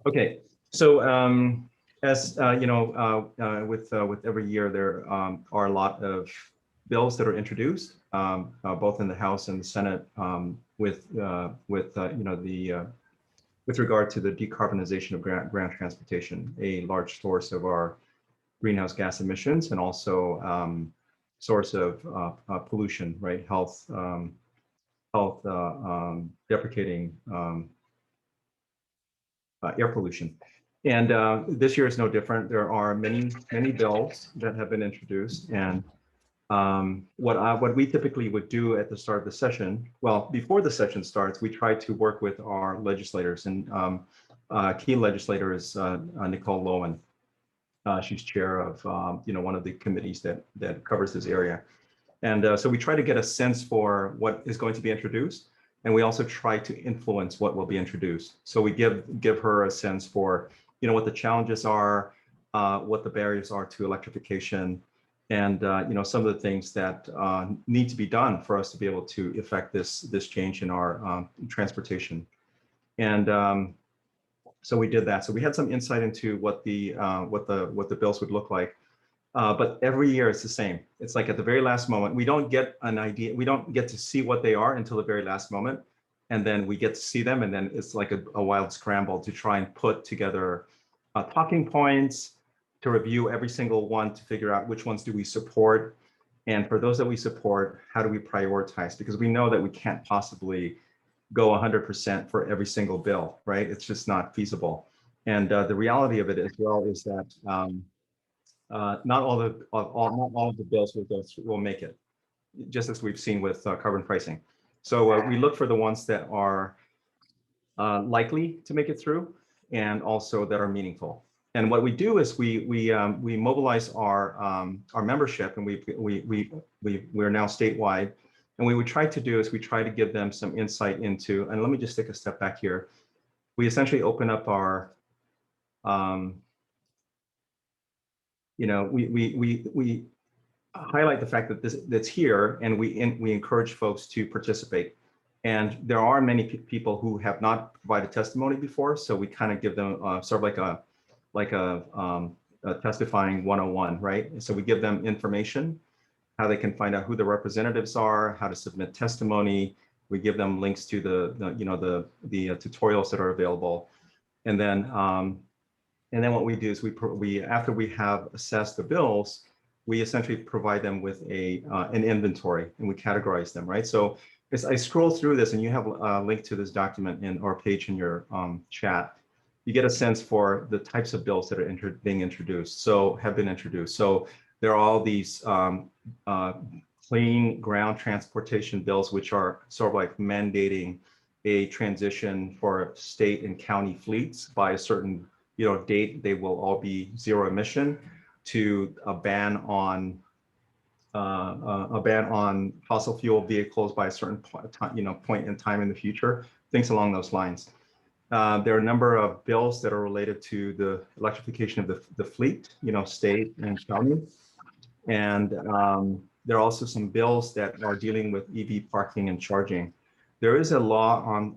Okay, so as you know, with every year there are a lot of bills that are introduced, both in the House and the Senate, you know with regard to the decarbonization of ground transportation, a large source of our greenhouse gas emissions, and also source of pollution, right? Health deprecating air pollution. And this year is no different. There are many bills that have been introduced, and what we typically would do at the start of the session, well, before the session starts, we try to work with our legislators, and key legislator is Nicole Lowen. She's chair of you know, one of the committees that covers this area, and so we try to get a sense for what is going to be introduced, and we also try to influence what will be introduced. So we give her a sense for, you know, what the challenges are, what the barriers are to electrification, and you know, some of the things that need to be done for us to be able to effect this change in our transportation. And so we did that. So we had some insight into what the bills would look like. But every year it's the same. It's like at the very last moment, we don't get an idea. We don't get to see what they are until the very last moment. And then we get to see them. And then it's like a wild scramble to try and put together talking points, to review every single one, to figure out which ones do we support. And for those that we support, how do we prioritize? Because we know that we can't possibly go 100% for every single bill, right? It's just not feasible. And the reality of it as well is that not all of the bills will make it, just as we've seen with carbon pricing. So we look for the ones that are likely to make it through, and also that are meaningful. And what we do is we mobilize our membership, and we're now statewide. And what we try to do is we try to give them some insight into, and let me just take a step back here. We essentially open up our you know, we highlight the fact that that's here, and we encourage folks to participate. And there are many people who have not provided testimony before, so we kind of give them sort of like a testifying 101, right? So we give them information, how they can find out who the representatives are, how to submit testimony. We give them links to the you know, the tutorials that are available, and then what we do is we after we have assessed the bills, we essentially provide them with an inventory, and we categorize them, right? So as I scroll through this, and you have a link to this document or page in your chat, you get a sense for the types of bills that are being introduced. So have been introduced. So there are all these clean ground transportation bills, which are sort of like mandating a transition for state and county fleets by a certain, you know, date. They will all be zero emission, to a ban on fossil fuel vehicles by a certain point in time in the future, things along those lines. There are a number of bills that are related to the electrification of the fleet, you know, state and county. And there are also some bills that are dealing with EV parking and charging. There is a law on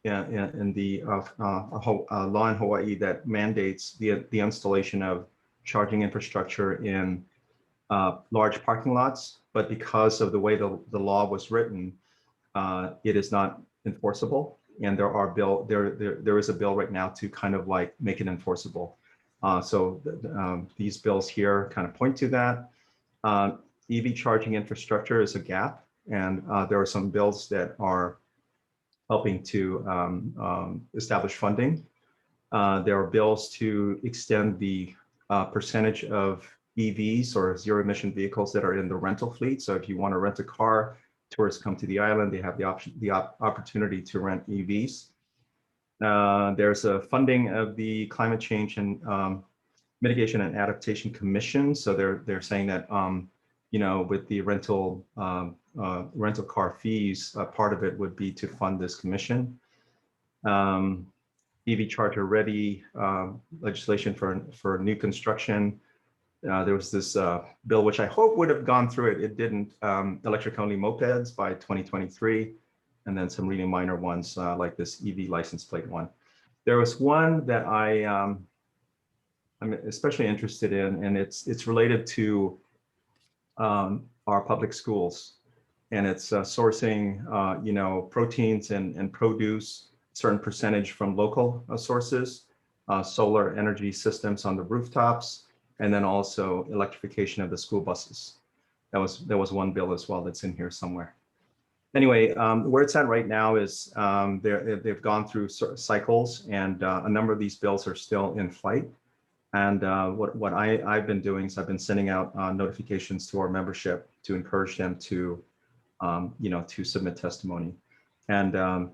in the law in Hawaii that mandates the installation of charging infrastructure in large parking lots, but because of the way the law was written, it is not enforceable. And there is a bill right now to kind of like make it enforceable. So these bills here kind of point to that. EV charging infrastructure is a gap, and there are some bills that are helping to establish funding. There are bills to extend the percentage of EVs or zero emission vehicles that are in the rental fleet. So if you want to rent a car, tourists come to the island, they have the opportunity to rent EVs. There's a funding of the Climate Change and Mitigation and Adaptation Commission. So they're saying that you know, with the rental car fees, part of it would be to fund this commission. EV charger ready legislation for new construction. There was this bill, which I hope would have gone through it. It didn't. Electric only mopeds by 2023, and then some really minor ones like this EV license plate one. There was one that I'm especially interested in, and it's related to our public schools, and it's sourcing, proteins and produce, certain percentage from local sources, solar energy systems on the rooftops, and then also electrification of the school buses. There was one bill as well that's in here somewhere. Anyway, where it's at right now is they've gone through cycles, and a number of these bills are still in flight. And what I've been doing is I've been sending out notifications to our membership to encourage them to, to submit testimony. And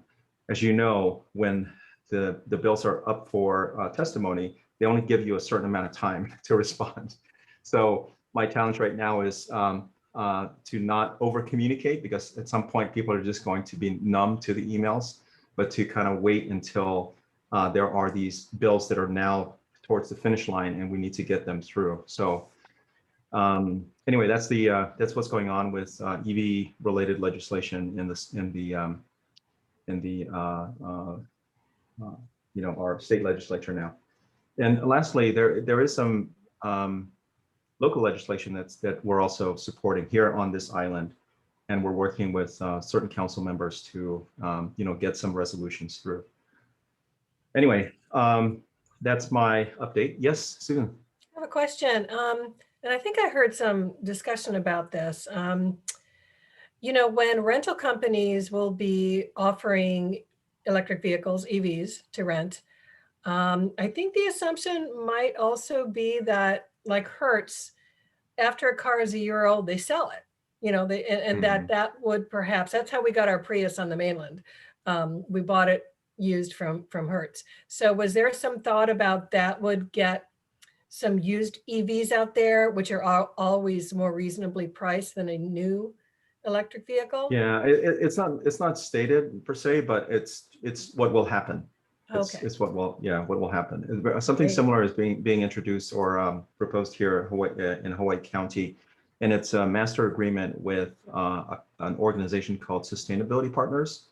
as you know, when the bills are up for testimony, they only give you a certain amount of time to respond. So my challenge right now is to not over communicate, because at some point people are just going to be numb to the emails, but to kind of wait until there are these bills that are now towards the finish line and we need to get them through. So anyway, that's what's going on with EV related legislation in our state legislature now. And lastly, there is some local legislation that we're also supporting here on this island, and we're working with certain council members to get some resolutions through. Anyway, that's my update. Yes, Susan. I have a question, and I think I heard some discussion about this. When rental companies will be offering electric vehicles, EVs, to rent, I think the assumption might also be that, like Hertz, after a car is a year old, they sell it. And that would perhaps, that's how we got our Prius on the mainland. We bought it used from Hertz. So was there some thought about that would get some used EVs out there, which are always more reasonably priced than a new electric vehicle? Yeah, it's not stated per se, but it's what will happen. It's what will happen. Something similar is being introduced or proposed here in Hawaii County, and it's a master agreement with an organization called Sustainability Partners.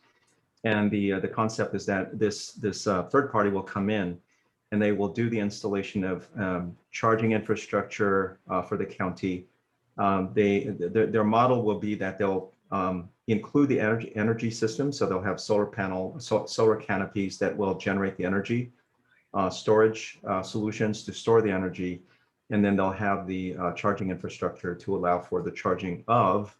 And the concept is that this third party will come in, and they will do the installation of charging infrastructure for the county. Their model will be that they'll include the energy system, so they'll have solar canopies that will generate the energy, storage solutions to store the energy, and then they'll have the charging infrastructure to allow for the charging of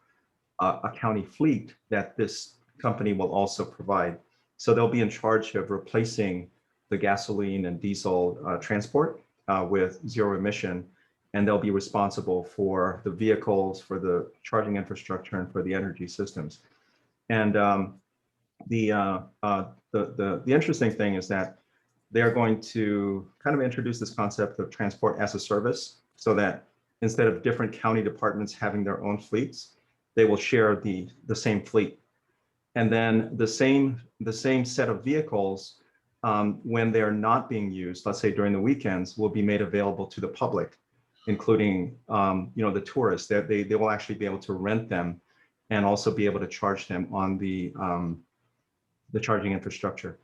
a county fleet that this company will also provide. So they'll be in charge of replacing the gasoline and diesel transport with zero emission, and they'll be responsible for the vehicles, for the charging infrastructure, and for the energy systems. And the interesting thing is that they're going to kind of introduce this concept of transport as a service, so that instead of different county departments having their own fleets, they will share the same fleet. And then the same set of vehicles, when they're not being used, let's say during the weekends, will be made available to the public, including the tourists. They will actually be able to rent them and also be able to charge them on the charging infrastructure.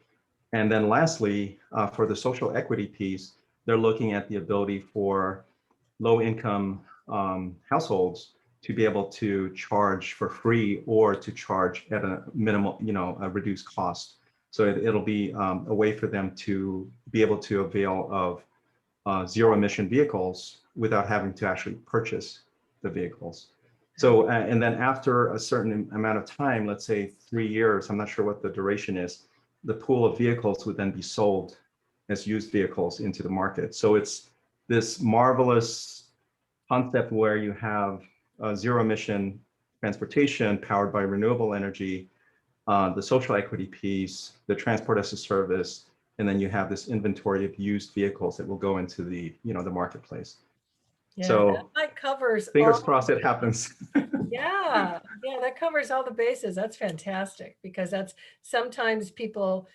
And then lastly, for the social equity piece, they're looking at the ability for low-income households to be able to charge for free or to charge at a minimal, a reduced cost. So it'll be a way for them to be able to avail of zero emission vehicles without having to actually purchase the vehicles. So, and then after a certain amount of time, let's say 3 years, I'm not sure what the duration is, the pool of vehicles would then be sold as used vehicles into the market. So it's this marvelous concept where you have zero emission transportation powered by renewable energy, the social equity piece, the transport as a service, and then you have this inventory of used vehicles that will go into the marketplace. Yeah, so that covers fingers crossed it happens. Yeah, that covers all the bases. That's fantastic, because that's sometimes people,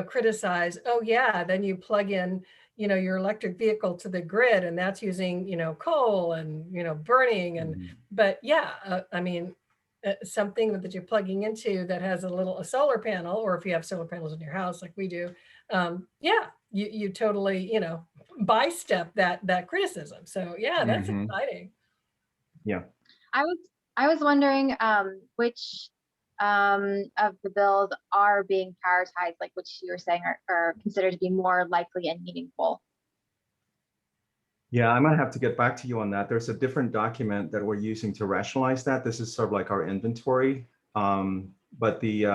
criticize, oh yeah, then you plug in, your electric vehicle to the grid and that's using, coal and, burning and, but yeah, I mean, something that you're plugging into that has a solar panel, or if you have solar panels in your house like we do, yeah, you totally, bystep that criticism. So yeah, that's Hmm. exciting. Yeah. I was I was wondering which of the bills are being prioritized, like which you were saying are considered to be more likely and meaningful. Yeah, I might have to get back to you on that. There's a different document that we're using to rationalize that. This is sort of like our inventory. But the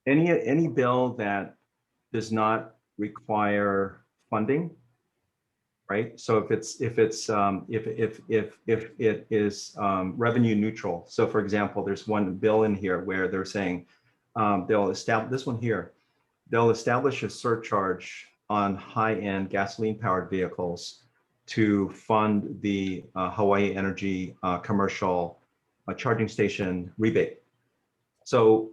any bill that does not require funding, right? So if it is revenue neutral. So for example, there's one bill in here where they're saying they'll establish this one here. They'll establish a surcharge on high-end gasoline-powered vehicles to fund the Hawaii Energy commercial charging station rebate. So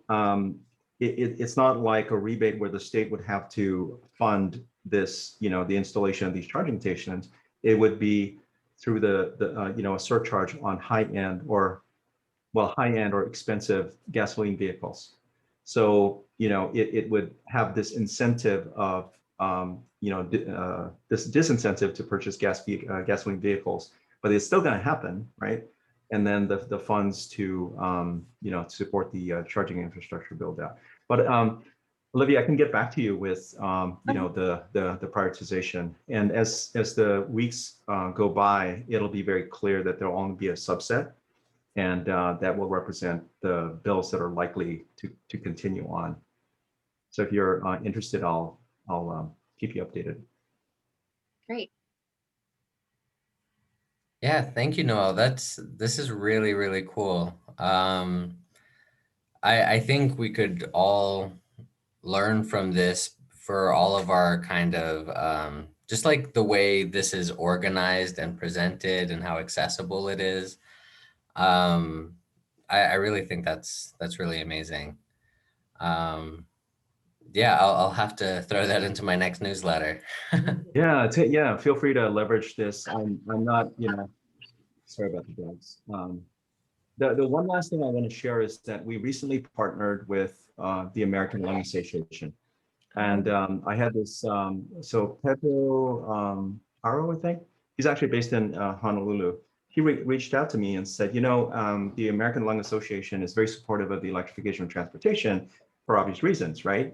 it's not like a rebate where the state would have to fund this, the installation of these charging stations. It would be through a surcharge on high-end or expensive gasoline vehicles. So, it would have this incentive of, this disincentive to purchase gasoline vehicles, but it's still going to happen, right? And then the funds to, support the charging infrastructure build out. But Olivia, I can get back to you with, the prioritization. And as the weeks go by, it'll be very clear that there'll only be a subset, and that will represent the bills that are likely to continue on. So if you're interested, I'll keep you updated. Great. Yeah, thank you, Noel. This is really, really cool. I think we could all learn from this for all of our kind of just like the way this is organized and presented and how accessible it is. I really think that's really amazing. Yeah, I'll have to throw that into my next newsletter. Yeah, feel free to leverage this. I'm not, sorry about the dogs. The one last thing I want to share is that we recently partnered with the American Lung Association. And I had this, so Pedro Haro, I think, he's actually based in Honolulu. He reached out to me and said, the American Lung Association is very supportive of the electrification of transportation for obvious reasons, right?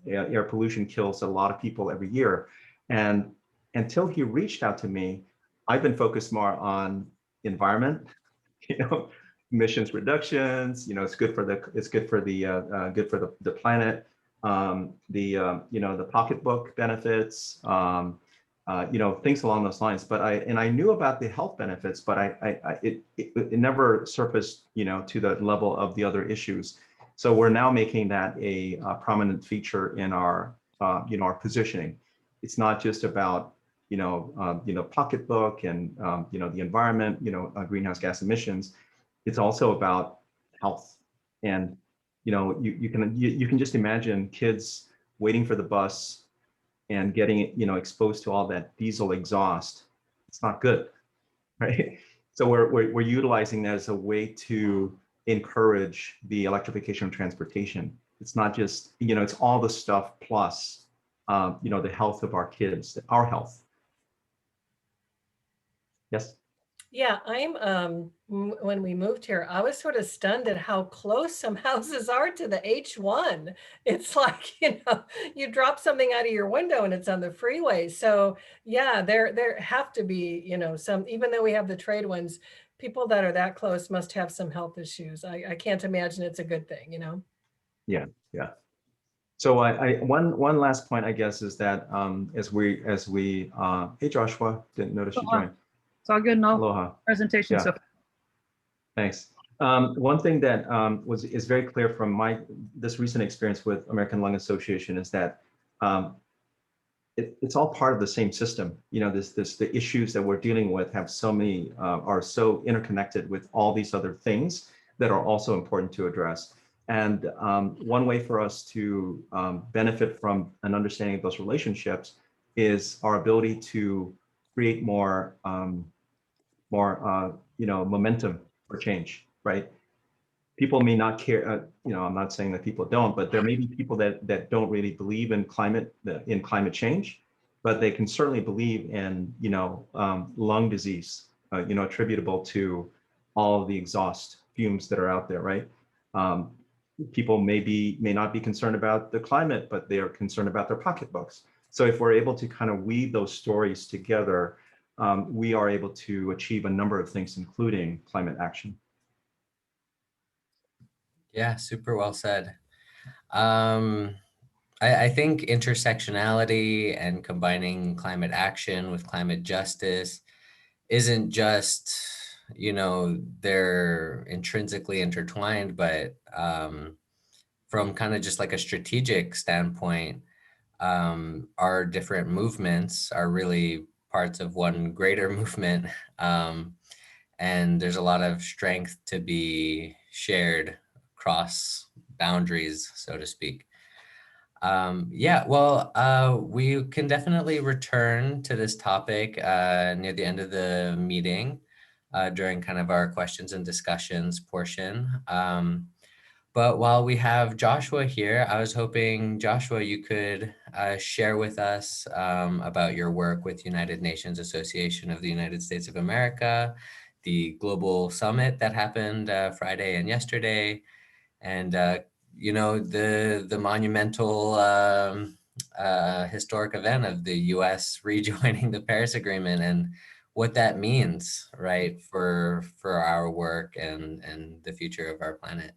Air pollution kills a lot of people every year. And until he reached out to me, I've been focused more on environment, emissions reductions. It's good for the planet. The pocketbook benefits, things along those lines. But I knew about the health benefits, but it never surfaced, to the level of the other issues. So we're now making that a prominent feature in our, our positioning. It's not just about, pocketbook and, the environment, greenhouse gas emissions. It's also about health. And you can just imagine kids waiting for the bus and getting exposed to all that diesel exhaust. It's not good, right? So we're utilizing that as a way to encourage the electrification of transportation. It's not just, it's all the stuff plus the health of our kids, our health. Yes. Yeah, when we moved here, I was sort of stunned at how close some houses are to the H1. It's like, you drop something out of your window and it's on the freeway. So yeah, there have to be, some, even though we have the trade ones, people that are that close must have some health issues. I can't imagine it's a good thing. Yeah. So one last point, I guess, is that as we hey Joshua, didn't notice you joined. It's all good. No Aloha. presentation. Yeah. So Thanks. One thing that is very clear from this recent experience with American Lung Association is that it's all part of the same system. The issues that we're dealing with have so many are so interconnected with all these other things that are also important to address. And one way for us to benefit from an understanding of those relationships is our ability to create more momentum for change, right? people may not care, I'm not saying that people don't, but there may be people that don't really believe in climate change, but they can certainly believe in, lung disease, attributable to all of the exhaust fumes that are out there, right? People may not be concerned about the climate, but they are concerned about their pocketbooks. So if we're able to kind of weave those stories together, we are able to achieve a number of things, including climate action. Yeah, super well said. I think intersectionality and combining climate action with climate justice isn't just, they're intrinsically intertwined, but from kind of just like a strategic standpoint, our different movements are really parts of one greater movement. And there's a lot of strength to be shared across boundaries, so to speak. Yeah, well, we can definitely return to this topic near the end of the meeting during kind of our questions and discussions portion. But while we have Joshua here, I was hoping, Joshua, you could share with us about your work with United Nations Association of the United States of America, the global summit that happened Friday and yesterday, and the monumental historic event of the U.S. rejoining the Paris Agreement and what that means, right, for our work and the future of our planet.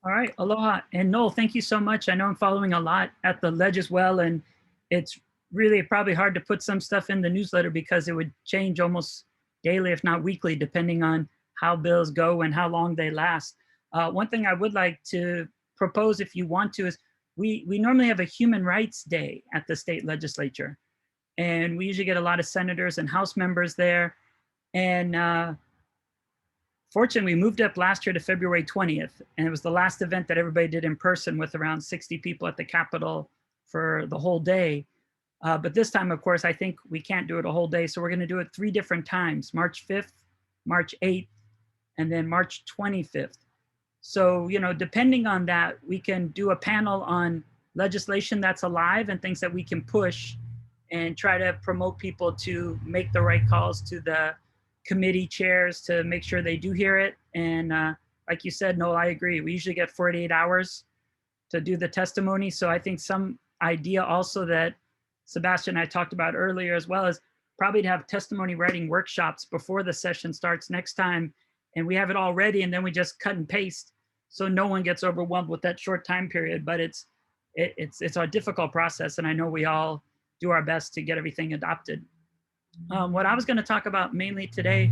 All right, aloha. And Noel, thank you so much. I know I'm following a lot at the Ledge as well, and it's really probably hard to put some stuff in the newsletter because it would change almost daily, if not weekly, depending on how bills go and how long they last. One thing I would like to propose, if you want to, is we normally have a Human Rights Day at the state legislature, and we usually get a lot of senators and House members there. And fortunately, we moved up last year to February 20th, and it was the last event that everybody did in person with around 60 people at the Capitol for the whole day. But this time, of course, I think we can't do it a whole day, so we're going to do it 3 different times: March 5th, March 8th, and then March 25th. So, depending on that, we can do a panel on legislation that's alive and things that we can push and try to promote people to make the right calls to the committee chairs to make sure they do hear it. And like you said, Noel, I agree. We usually get 48 hours to do the testimony. So I think some idea also that Sebastian and I talked about earlier, as well as probably to have testimony writing workshops before the session starts next time. And we have it all ready, and then we just cut and paste so no one gets overwhelmed with that short time period. But it's a difficult process, and I know we all do our best to get everything adopted. What I was going to talk about mainly today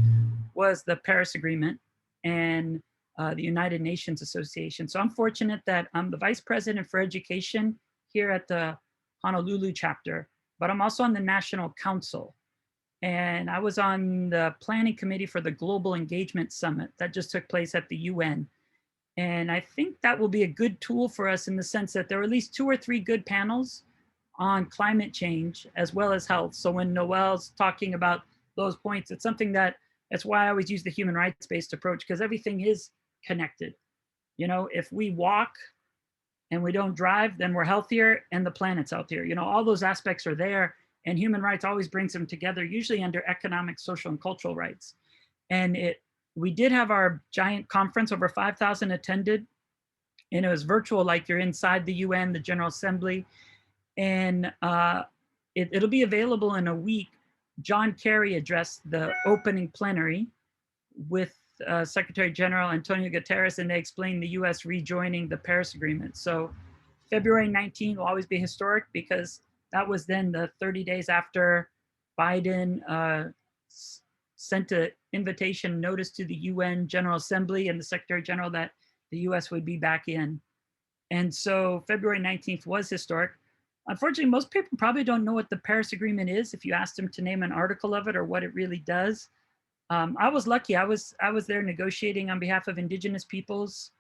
was the Paris Agreement and the United Nations Association. So I'm fortunate that I'm the Vice President for Education here at the Honolulu chapter, but I'm also on the National Council. And I was on the planning committee for the Global Engagement Summit that just took place at the UN. And I think that will be a good tool for us in the sense that there are at least 2 or 3 good panels on climate change as well as health. So when Noel's talking about those points, it's something that's why I always use the human rights-based approach, because everything is connected. If we walk and we don't drive, then we're healthier and the planet's healthier. All those aspects are there, and human rights always brings them together, usually under economic, social, and cultural rights. And we did have our giant conference, over 5,000 attended, and it was virtual, like you're inside the UN, the General Assembly. And it'll be available in a week. John Kerry addressed the opening plenary with Secretary General Antonio Guterres, and they explained the US rejoining the Paris Agreement. So February 19 will always be historic because that was then the 30 days after Biden sent an invitation notice to the UN General Assembly and the Secretary General that the US would be back in. And so February 19th was historic. Unfortunately, most people probably don't know what the Paris Agreement is if you ask them to name an article of it or what it really does. I was lucky. I was there negotiating on behalf of Indigenous peoples,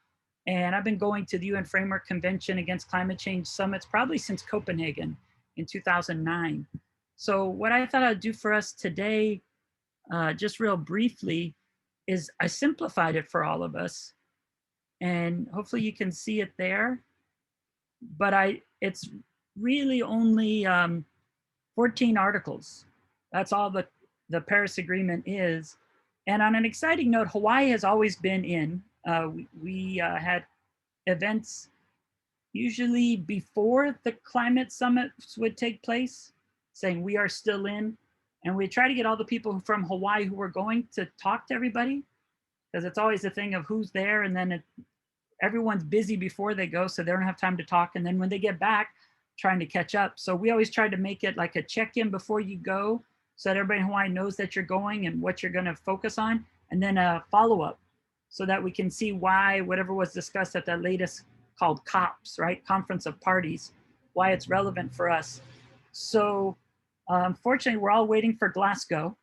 and I've been going to the UN Framework Convention Against Climate Change summits probably since Copenhagen in 2009. So what I thought I'd do for us today, just real briefly, is I simplified it for all of us. and hopefully you can see it there. But it's really only 14 articles. That's all the Paris Agreement is. And on an exciting note, Hawaii has always been in. We had events usually before the climate summits would take place, saying we are still in. And we try to get all the people from Hawaii who were going to talk to everybody, because it's always a thing of who's there, and then everyone's busy before they go, so they don't have time to talk. And then when they get back, trying to catch up. So we always try to make it like a check-in before you go, so that everybody in Hawaii knows that you're going and what you're going to focus on, and then a follow-up, so that we can see why whatever was discussed at that latest, called COPs, right? Conference of Parties, why it's relevant for us. So unfortunately, we're all waiting for Glasgow.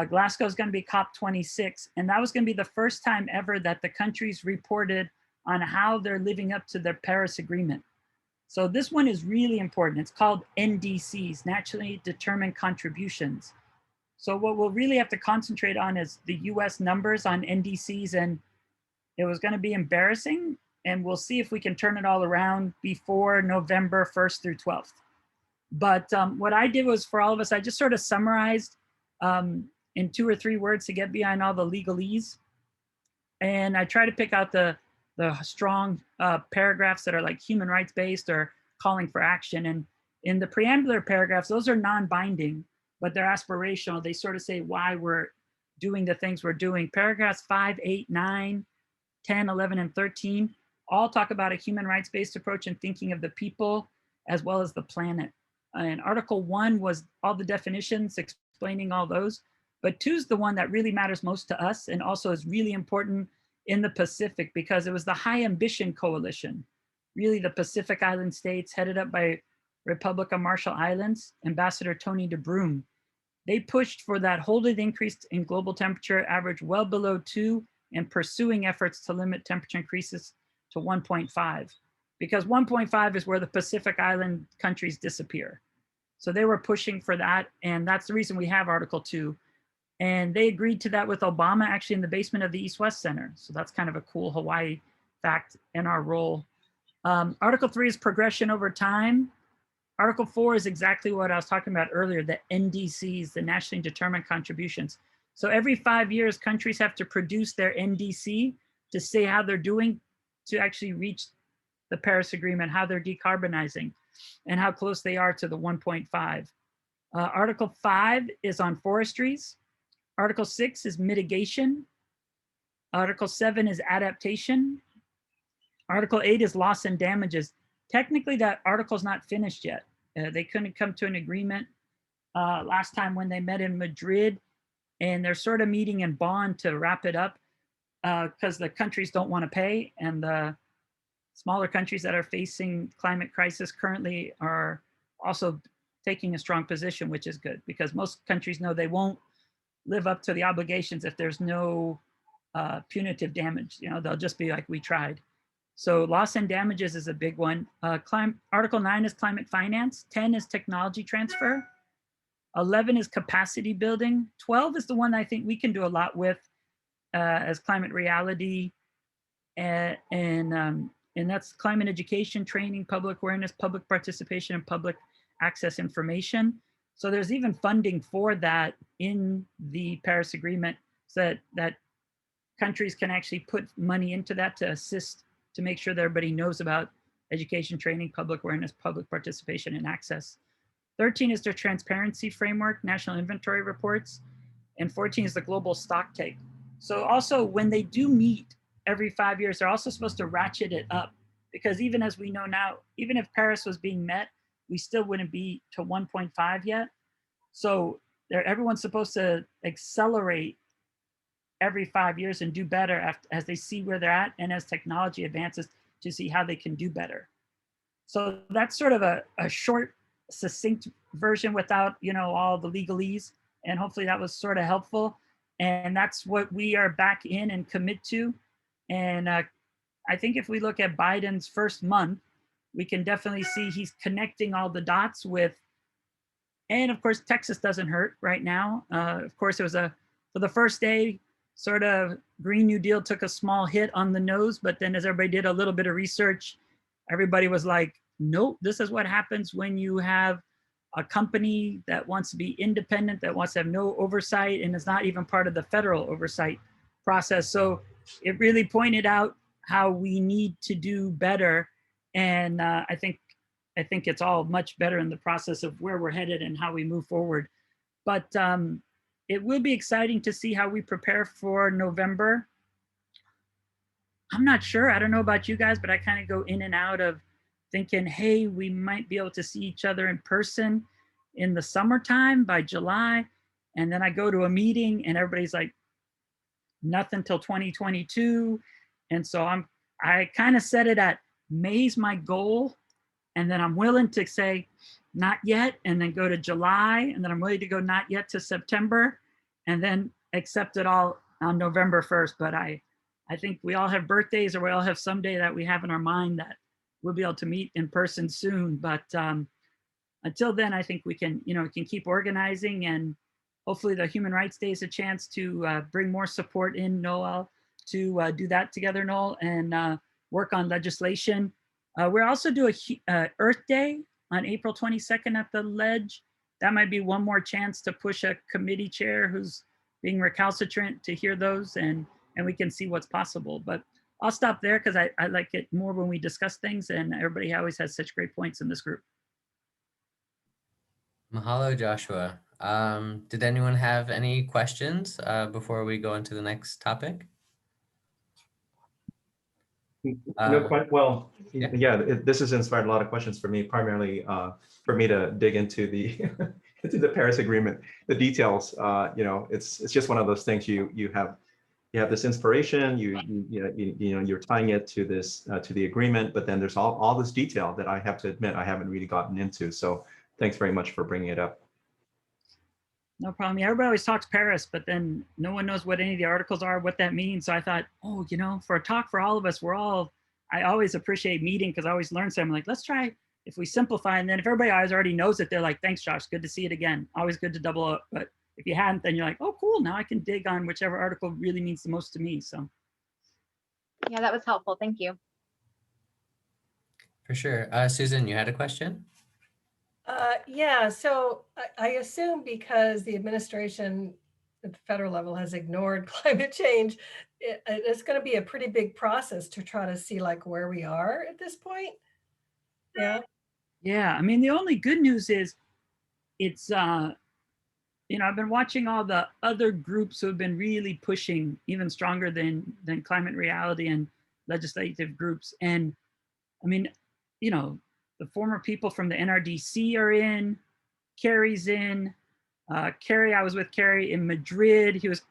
Glasgow is going to be COP26, and that was going to be the first time ever that the countries reported on how they're living up to their Paris Agreement. So this one is really important. It's called NDCs, Nationally Determined Contributions. So what we'll really have to concentrate on is the US numbers on NDCs, and it was going to be embarrassing, and we'll see if we can turn it all around before November 1st through 12th. But what I did was, for all of us, I just sort of summarized in 2 or 3 words to get behind all the legalese. And I try to pick out the strong paragraphs that are like human rights based or calling for action. And in the preambular paragraphs, those are non-binding, but they're aspirational. They sort of say why we're doing the things we're doing. Paragraphs 5, 8, 9, 10, 11, and 13 all talk about a human rights based approach and thinking of the people as well as the planet. And Article 1 was all the definitions, explaining all those. But 2 is the one that really matters most to us, and also is really important in the Pacific, because it was the High Ambition Coalition, really the Pacific Island states headed up by Republic of Marshall Islands, Ambassador Tony DeBruym. They pushed for that holding increase in global temperature average well below 2, and pursuing efforts to limit temperature increases to 1.5, because 1.5 is where the Pacific Island countries disappear. So they were pushing for that, and that's the reason we have Article 2. And they agreed to that with Obama, actually in the basement of the East-West Center. So that's kind of a cool Hawaii fact in our role. Article 3 is progression over time. Article 4 is exactly what I was talking about earlier, the NDCs, the nationally determined contributions. So every 5 years, countries have to produce their NDC to say how they're doing to actually reach the Paris Agreement, how they're decarbonizing, and how close they are to the 1.5. Article 5 is on forestries. Article 6 is mitigation. Article 7 is adaptation. Article 8 is loss and damages. Technically, that article's not finished yet. They couldn't come to an agreement last time when they met in Madrid, and they're sort of meeting in Bonn to wrap it up, because the countries don't want to pay, and the smaller countries that are facing climate crisis currently are also taking a strong position, which is good, because most countries know they won't live up to the obligations if there's no punitive damage. You know, they'll just be like, we tried. So loss and damages is a big one. Article 9 is climate finance. 10 is technology transfer. 11 is capacity building. 12 is the one I think we can do a lot with as climate reality. And that's climate education, training, public awareness, public participation, and public access information. So there's even funding for that in the Paris Agreement, so that countries can actually put money into that to assist, to make sure that everybody knows about education, training, public awareness, public participation, and access. 13 is their transparency framework, national inventory reports, and 14 is the global stock take. So also when they do meet every 5 years, they're also supposed to ratchet it up, because even as we know now, even if Paris was being met, we still wouldn't be to 1.5 yet. So everyone's supposed to accelerate every 5 years and do better as they see where they're at, and as technology advances to see how they can do better. So that's sort of a short, succinct version without, you know, all the legalese, and hopefully that was sort of helpful. And that's what we are back in and commit to. And I think if we look at Biden's first month, we can definitely see he's connecting all the dots with, and of course, Texas doesn't hurt right now. Of course, it was for the first day, sort of Green New Deal took a small hit on the nose, but then as everybody did a little bit of research, everybody was like, nope, this is what happens when you have a company that wants to be independent, that wants to have no oversight, and is not even part of the federal oversight process. So it really pointed out how we need to do better. And I think it's all much better in the process of where we're headed and how we move forward. But it will be exciting to see how we prepare for November. I'm not sure. I don't know about you guys, but I kind of go in and out of thinking, hey, we might be able to see each other in person in the summertime by July. And then I go to a meeting and everybody's like, nothing till 2022. And so I kind of set it at May's my goal. And then I'm willing to say, not yet, and then go to July. And then I'm willing to go not yet to September, and then accept it all on November 1st. But I think we all have birthdays, or we all have someday that we have in our mind that we'll be able to meet in person soon. But until then, I think we can keep organizing, and hopefully the Human Rights Day is a chance to bring more support in, Noel, to do that together, Noel, and work on legislation. We'll also do a Earth Day on April 22nd at the Ledge. That might be one more chance to push a committee chair who's being recalcitrant to hear those, and we can see what's possible. But I'll stop there because I like it more when we discuss things, and everybody always has such great points in this group. Mahalo, Joshua. Did anyone have any questions before we go into the next topic? No, quite well. yeah. This has inspired a lot of questions for me, primarily for me to dig into the into the Paris Agreement, the details. It's just one of those things. You have this inspiration. You're tying it to this to the agreement, but then there's all this detail that I have to admit I haven't really gotten into. So thanks very much for bringing it up. No problem. Yeah, everybody always talks Paris, but then no one knows what any of the articles are, what that means. So I thought, for a talk for all of us, I always appreciate meeting because I always learn something. Like, let's try if we simplify. And then if everybody already knows it, they're like, thanks, Josh. Good to see it again. Always good to double up. But if you hadn't, then you're like, oh, cool. Now I can dig on whichever article really means the most to me. So. Yeah, that was helpful. Thank you. For sure. Susan, you had a question? Yeah, so I assume because the administration at the federal level has ignored climate change, it's going to be a pretty big process to try to see like where we are at this point. Yeah. Yeah, I mean, the only good news is it's, I've been watching all the other groups who have been really pushing even stronger than Climate Reality and legislative groups. And I mean, the former people from the NRDC are in, Kerry's in. Kerry, I was with Kerry in Madrid. He was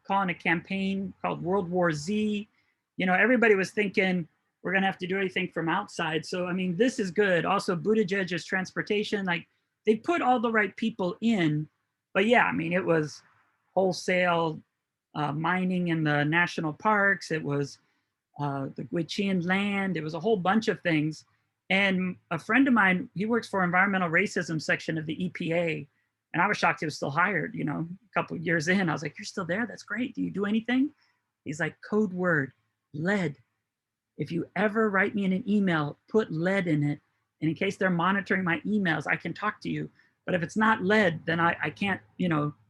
calling a campaign called World War Z. Everybody was thinking we're gonna have to do anything from outside. So, I mean, this is good. Also, Buttigieg's transportation, like they put all the right people in, but yeah, I mean, it was wholesale mining in the national parks. It was the Gwich'in land. It was a whole bunch of things. And a friend of mine, he works for environmental racism section of the EPA. And I was shocked he was still hired, a couple of years in. I was like, you're still there? That's great. Do you do anything? He's like, code word, lead. If you ever write me in an email, put lead in it. And in case they're monitoring my emails, I can talk to you. But if it's not lead, then I can't,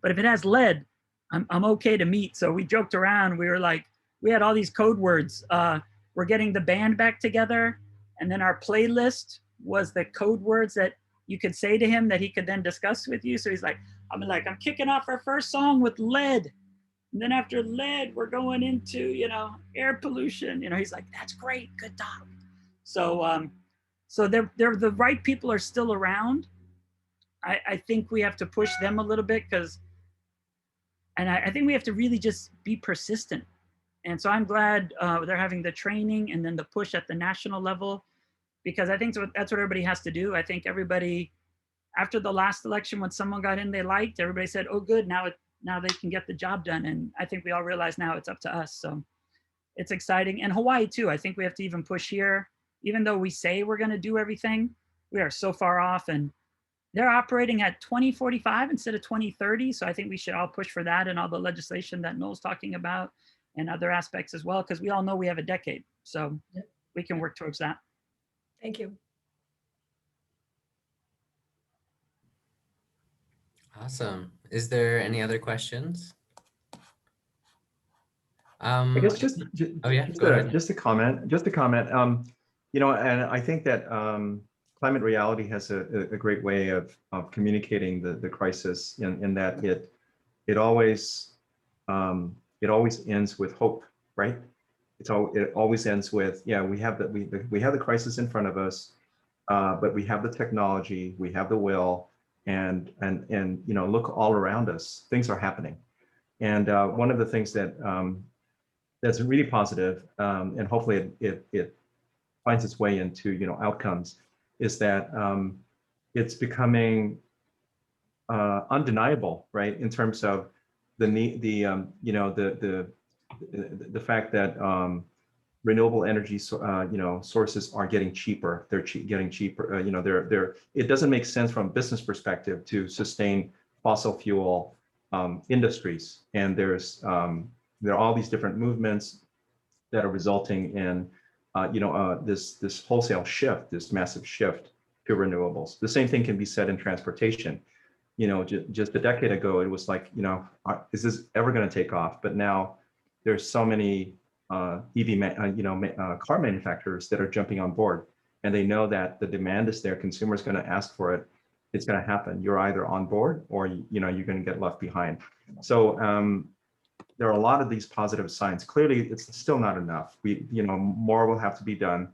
but if it has lead, I'm okay to meet. So we joked around. We were like, we had all these code words. We're getting the band back together. And then our playlist was the code words that you could say to him that he could then discuss with you. So he's like, I'm kicking off our first song with lead. And then after lead, we're going into, air pollution. He's like, that's great. Good talk. So, so they're the right people are still around. I think we have to push them a little bit and I think we have to really just be persistent. And so I'm glad they're having the training and then the push at the national level, because I think that's what everybody has to do. I think everybody, after the last election, when someone got in they liked, everybody said, oh, good, now they can get the job done. And I think we all realize now it's up to us. So it's exciting. And Hawaii too, I think we have to even push here. Even though we say we're gonna do everything, we are so far off. And they're operating at 2045 instead of 2030. So I think we should all push for that and all the legislation that Noel's talking about and other aspects as well, because we all know we have a decade. So Yep. we can work towards that. Thank you. Awesome. Is there any other questions? I guess Oh yeah, go ahead. just a comment. You know, and I think that climate reality has a great way of communicating the crisis in that it always ends with hope, right? It always ends with, yeah, we have the crisis in front of us, but we have the technology, we have the will, and you know, look all around us, things are happening. And one of the things that that's really positive, and hopefully it finds its way into, you know, outcomes, is that it's becoming undeniable, right, in terms of the need, you know, the fact that renewable energy, you know, sources are getting cheaper. They're getting cheaper. You know, it doesn't make sense from a business perspective to sustain fossil fuel industries. And there are all these different movements that are resulting in, you know, this wholesale shift, this massive shift to renewables. The same thing can be said in transportation. You know, just a decade ago, it was like, you know, is this ever going to take off? But now there's so many car manufacturers that are jumping on board, and they know that the demand is there. Consumers going to ask for it. It's going to happen. You're either on board or, you know, you're going to get left behind. So there are a lot of these positive signs. Clearly, it's still not enough. You know, more will have to be done.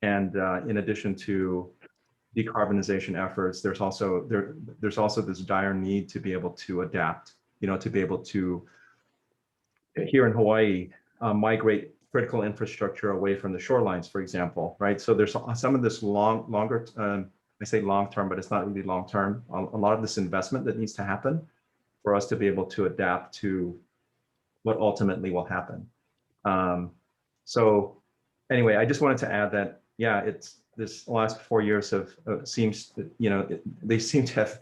And in addition to decarbonization efforts, there's also this dire need to be able to adapt. You know, to be able to, here in Hawaii, migrate critical infrastructure away from the shorelines, for example, right? So there's some of this longer, I say long term, but it's not really long term. A lot of this investment that needs to happen for us to be able to adapt to what ultimately will happen. So anyway, I just wanted to add that, yeah, it's this last 4 years seems, you know, they seem to have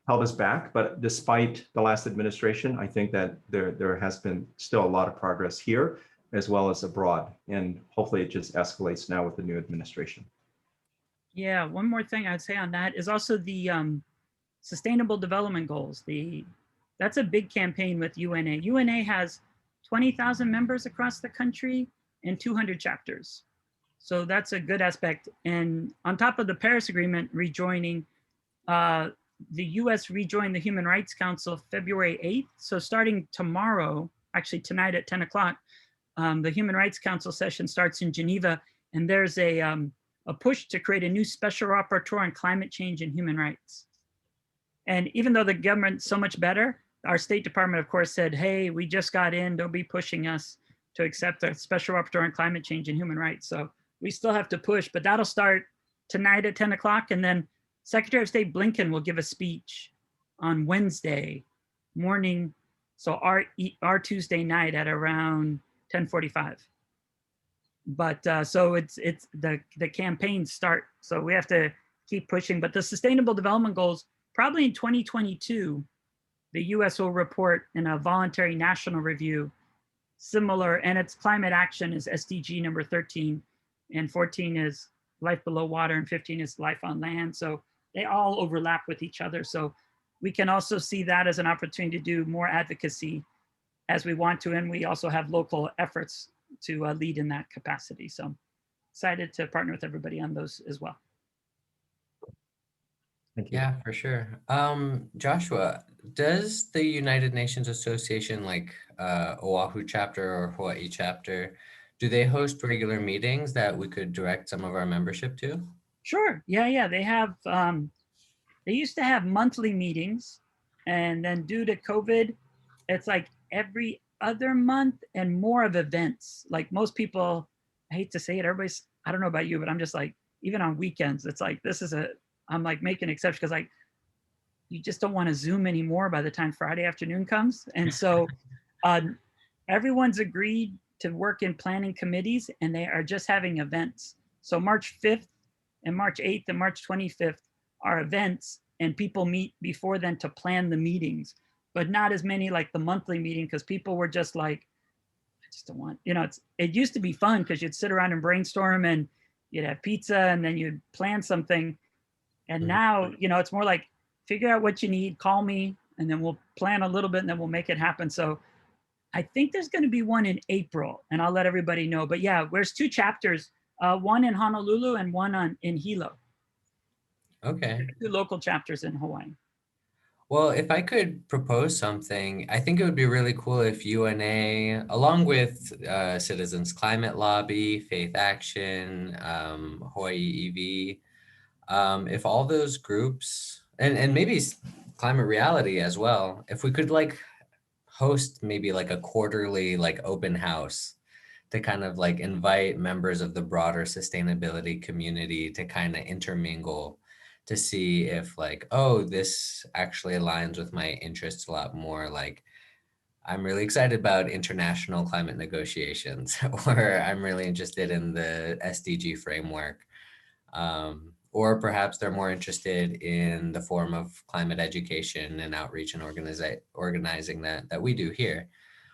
held us back, but despite the last administration, I think that there has been still a lot of progress here as well as abroad, and hopefully it just escalates now with the new administration. Yeah, one more thing I'd say on that is also the Sustainable Development Goals. That's a big campaign with UNA. UNA has 20,000 members across the country and 200 chapters. So that's a good aspect. And on top of the Paris Agreement rejoining, the US rejoined the Human Rights Council February 8th. So starting tomorrow, actually tonight at 10 o'clock, the Human Rights Council session starts in Geneva, and there's a push to create a new special rapporteur on climate change and human rights. And even though the government's so much better, our State Department, of course, said, hey, we just got in, don't be pushing us to accept a special rapporteur on climate change and human rights. So we still have to push, but that'll start tonight at 10 o'clock. And then Secretary of State Blinken will give a speech on Wednesday morning. So our Tuesday night at around 10:45. But so it's the campaigns start. So we have to keep pushing, but the Sustainable Development Goals, probably in 2022, the US will report in a voluntary national review similar, and its climate action is SDG number 13, and 14 is life below water, and 15 is life on land. So they all overlap with each other. So we can also see that as an opportunity to do more advocacy as we want to, and we also have local efforts to lead in that capacity. So excited to partner with everybody on those as well. Thank you. Yeah, for sure. Joshua, does the United Nations Association, like Oahu chapter or Hawaii chapter, do they host regular meetings that we could direct some of our membership to? Sure. Yeah. They have, they used to have monthly meetings, and then due to COVID, it's like every other month and more of events. Like most people, I hate to say it, everybody's, I don't know about you, but I'm just like, even on weekends, it's like, I'm like making an exception because like, you just don't want to Zoom anymore by the time Friday afternoon comes. And so everyone's agreed to work in planning committees, and they are just having events. So March 5th and March 8th and March 25th are events, and people meet before then to plan the meetings, but not as many like the monthly meeting, because people were just like, I just don't want, it used to be fun because you'd sit around and brainstorm and you'd have pizza and then you'd plan something. And now, it's more like figure out what you need, call me, and then we'll plan a little bit and then we'll make it happen. So I think there's going to be one in April and I'll let everybody know. But yeah, there's 2 chapters, one in Honolulu and one in Hilo. Okay. 2 local chapters in Hawaii. Well, if I could propose something, I think it would be really cool if UNA, along with Citizens Climate Lobby, Faith Action, Hawaii EV, if all those groups, and maybe Climate Reality as well, if we could like host maybe like a quarterly like open house to kind of like invite members of the broader sustainability community to kind of intermingle, to see if like, oh, this actually aligns with my interests a lot more. Like, I'm really excited about international climate negotiations, or I'm really interested in the SDG framework. Or perhaps they're more interested in the form of climate education and outreach and organizing that we do here.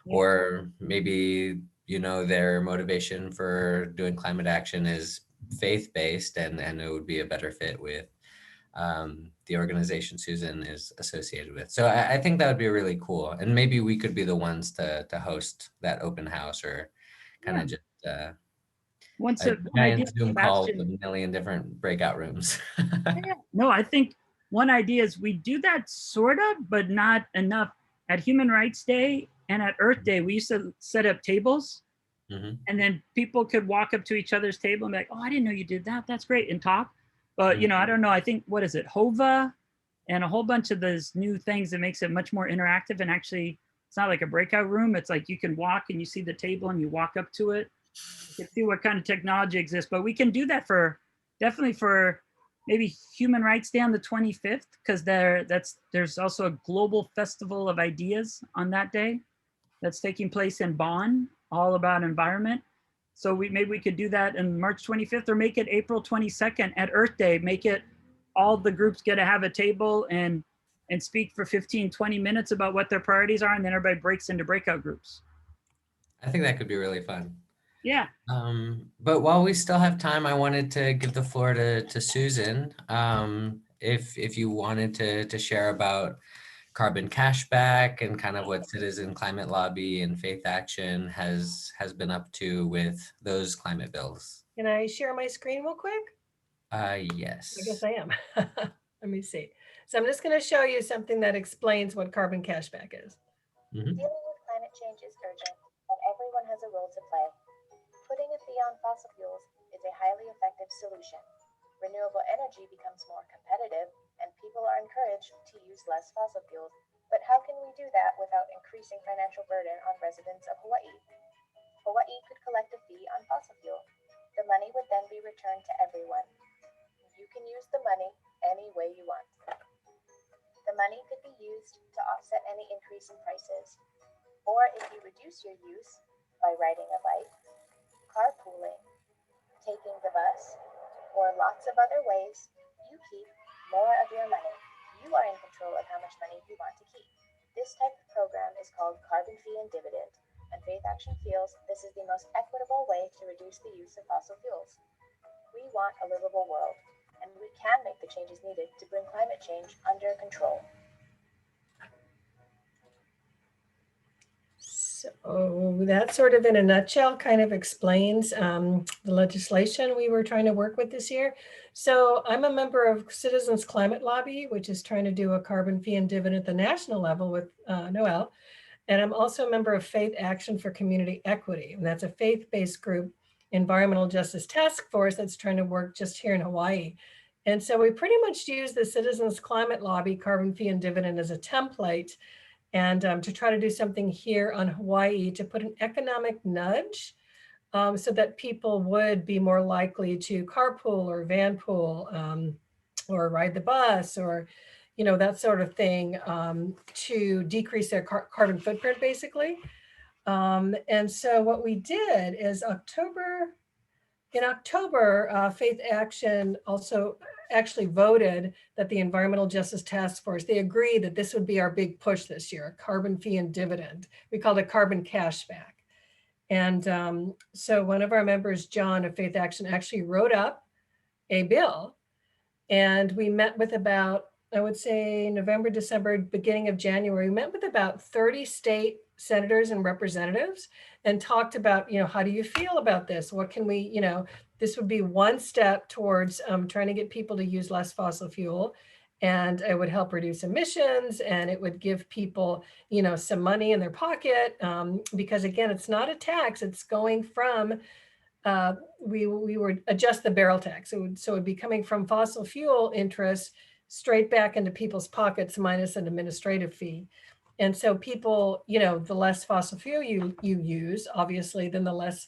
Yeah. Or maybe, their motivation for doing climate action is faith-based and it would be a better fit with the organization Susan is associated with. So I think that would be really cool. And maybe we could be the ones to host that open house, or kind of just Once a one idea, giant Zoom call with Sebastian, a million different breakout rooms. no, I think one idea is we do that sort of, but not enough. At Human Rights Day and at Earth Day, we used to set up tables, Mhm. and then people could walk up to each other's table and be like, oh, I didn't know you did that. That's great. And talk. But, I don't know. I think, what is it? HOVA and a whole bunch of those new things that makes it much more interactive. And actually, it's not like a breakout room. It's like you can walk and you see the table and you walk up to it. You can see what kind of technology exists. But we can do that definitely for maybe Human Rights Day on the 25th, because there's also a global festival of ideas on that day that's taking place in Bonn, all about environment. So maybe we could do that on March 25th, or make it April 22nd at Earth Day. Make it all the groups get to have a table and speak for 15, 20 minutes about what their priorities are, and then everybody breaks into breakout groups. I think that could be really fun. Yeah. But while we still have time, I wanted to give the floor to Susan. If you wanted to share about carbon cashback and kind of what Citizen Climate Lobby and Faith Action has been up to with those climate bills. Can I share my screen real quick? Yes. I guess I am. Let me see. So I'm just going to show you something that explains what carbon cashback is. Mhm. Dealing with climate change is urgent, and everyone has a role to play. Putting a fee on fossil fuels is a highly effective solution. Renewable energy becomes more competitive, and people are encouraged to use less fossil fuels. But how can we do that without increasing financial burden on residents of Hawaii? Hawaii could collect a fee on fossil fuel. The money would then be returned to everyone. You can use the money any way you want. The money could be used to offset any increase in prices. Or if you reduce your use by riding a bike, carpooling, taking the bus, or lots of other ways, you keep more of your money. You are in control of how much money you want to keep. This type of program is called carbon fee and dividend, and Faith Action feels this is the most equitable way to reduce the use of fossil fuels. We want a livable world, and we can make the changes needed to bring climate change under control. So that sort of in a nutshell kind of explains the legislation we were trying to work with this year. So I'm a member of Citizens Climate Lobby, which is trying to do a carbon fee and dividend at the national level with Noel. And I'm also a member of Faith Action for Community Equity. And that's a faith-based group, environmental justice task force that's trying to work just here in Hawaii. And so we pretty much use the Citizens Climate Lobby carbon fee and dividend as a template, and to try to do something here on Hawaii to put an economic nudge so that people would be more likely to carpool or vanpool or ride the bus or, that sort of thing to decrease their carbon footprint, basically. And so what we did is October In October, Faith Action also actually voted that the Environmental Justice Task Force, they agreed that this would be our big push this year, carbon fee and dividend. We called it carbon cashback. And so one of our members, John of Faith Action, actually wrote up a bill, and we met with about, I would say November, December, beginning of January, we met with about 30 state senators and representatives and talked about, how do you feel about this? What can we, this would be one step towards trying to get people to use less fossil fuel, and it would help reduce emissions, and it would give people, some money in their pocket, because again, it's not a tax, it's going from, we would adjust the barrel tax. So it would be coming from fossil fuel interest straight back into people's pockets minus an administrative fee. And so people, the less fossil fuel you use, obviously, then the less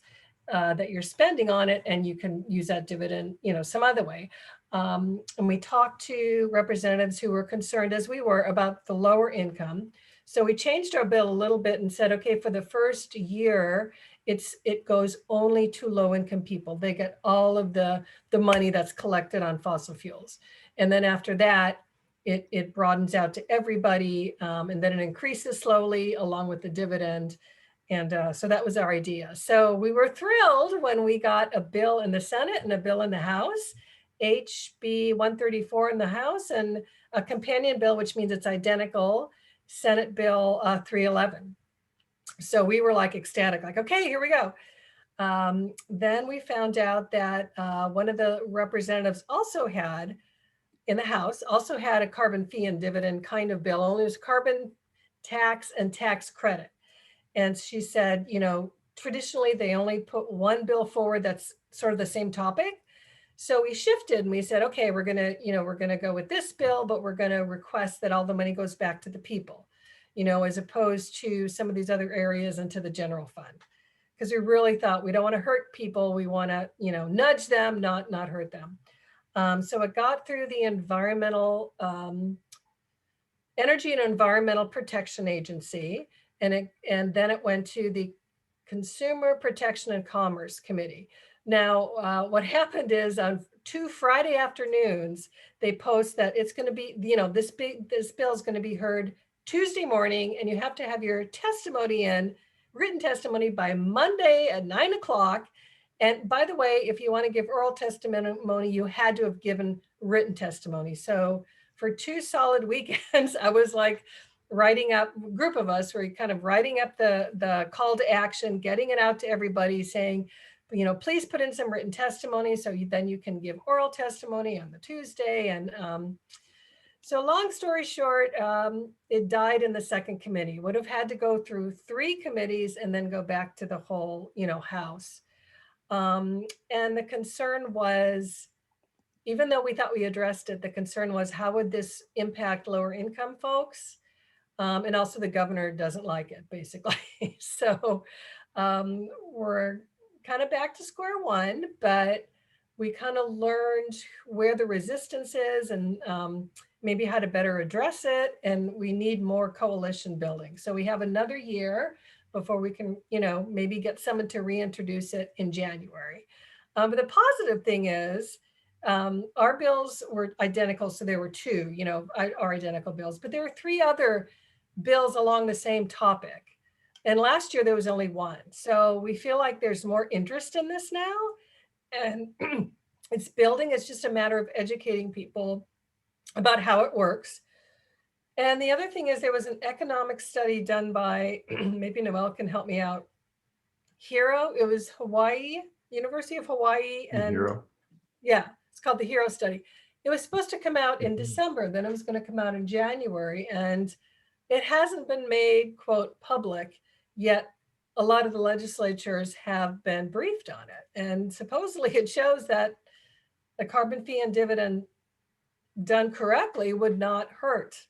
that you're spending on it, and you can use that dividend, some other way. And we talked to representatives who were concerned, as we were, about the lower income. So we changed our bill a little bit and said, okay, for the first year, it goes only to low income people. They get all of the money that's collected on fossil fuels. And then after that, it broadens out to everybody, and then it increases slowly along with the dividend. And so that was our idea. So we were thrilled when we got a bill in the Senate and a bill in the House, HB 134 in the House, and a companion bill, which means it's identical, Senate Bill 311. So we were like ecstatic, like, okay, here we go. Then we found out that one of the representatives also had, in the House, also had a carbon fee and dividend kind of bill, only it was carbon tax and tax credit. And she said, traditionally they only put one bill forward that's sort of the same topic. So we shifted and we said, okay, we're gonna go with this bill, but we're gonna request that all the money goes back to the people, as opposed to some of these other areas into the general fund. Because we really thought we don't want to hurt people. We want to, nudge them, not hurt them. So it got through the Environmental Energy and Environmental Protection Agency, and then it went to the Consumer Protection and Commerce Committee. Now, what happened is on 2 Friday afternoons, they post that it's going to be, this bill is going to be heard Tuesday morning, and you have to have your written testimony by Monday at 9 o'clock. And by the way, if you want to give oral testimony, you had to have given written testimony. So for 2 solid weekends, I was like writing up, a group of us were kind of writing up the call to action, getting it out to everybody saying, please put in some written testimony so then you can give oral testimony on the Tuesday. And so long story short, it died in the second committee. Would have had to go through 3 committees and then go back to the whole, House. And the concern was, even though we thought we addressed it, the concern was how would this impact lower income folks? And also the governor doesn't like it, basically. So we're kind of back to square one, but we kind of learned where the resistance is and maybe how to better address it. And we need more coalition building. So we have another year before we can, maybe get someone to reintroduce it in January. But the positive thing is, our bills were identical. So there were 2, our identical bills, but there were 3 other bills along the same topic. And last year there was only 1. So we feel like there's more interest in this now. And it's building. It's just a matter of educating people about how it works. And the other thing is there was an economic study done by, maybe Noelle can help me out, HERO. It was Hawaii, University of Hawaii. And Hero. yeah, it's called the HERO study. It was supposed to come out in December, then it was going to come out in January. And it hasn't been made, quote, public yet. A lot of the legislatures have been briefed on it. And supposedly it shows that the carbon fee and dividend done correctly would not hurt,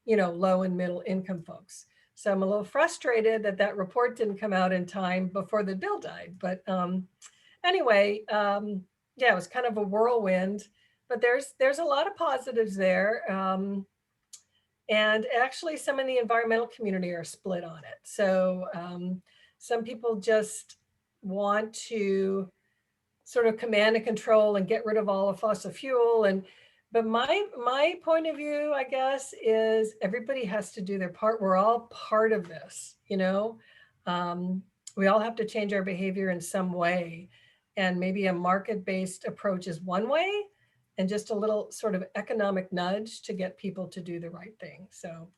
low and middle income folks. So I'm a little frustrated that report didn't come out in time before the bill died. But anyway, yeah, it was kind of a whirlwind, but there's a lot of positives there. And actually some in the environmental community are split on it. So some people just want to sort of command and control and get rid of all of fossil fuel. But my point of view, I guess, is everybody has to do their part. We're all part of this, you know. We all have to change our behavior in some way. And maybe a market-based approach is one way, and just a little sort of economic nudge to get people to do the right thing. So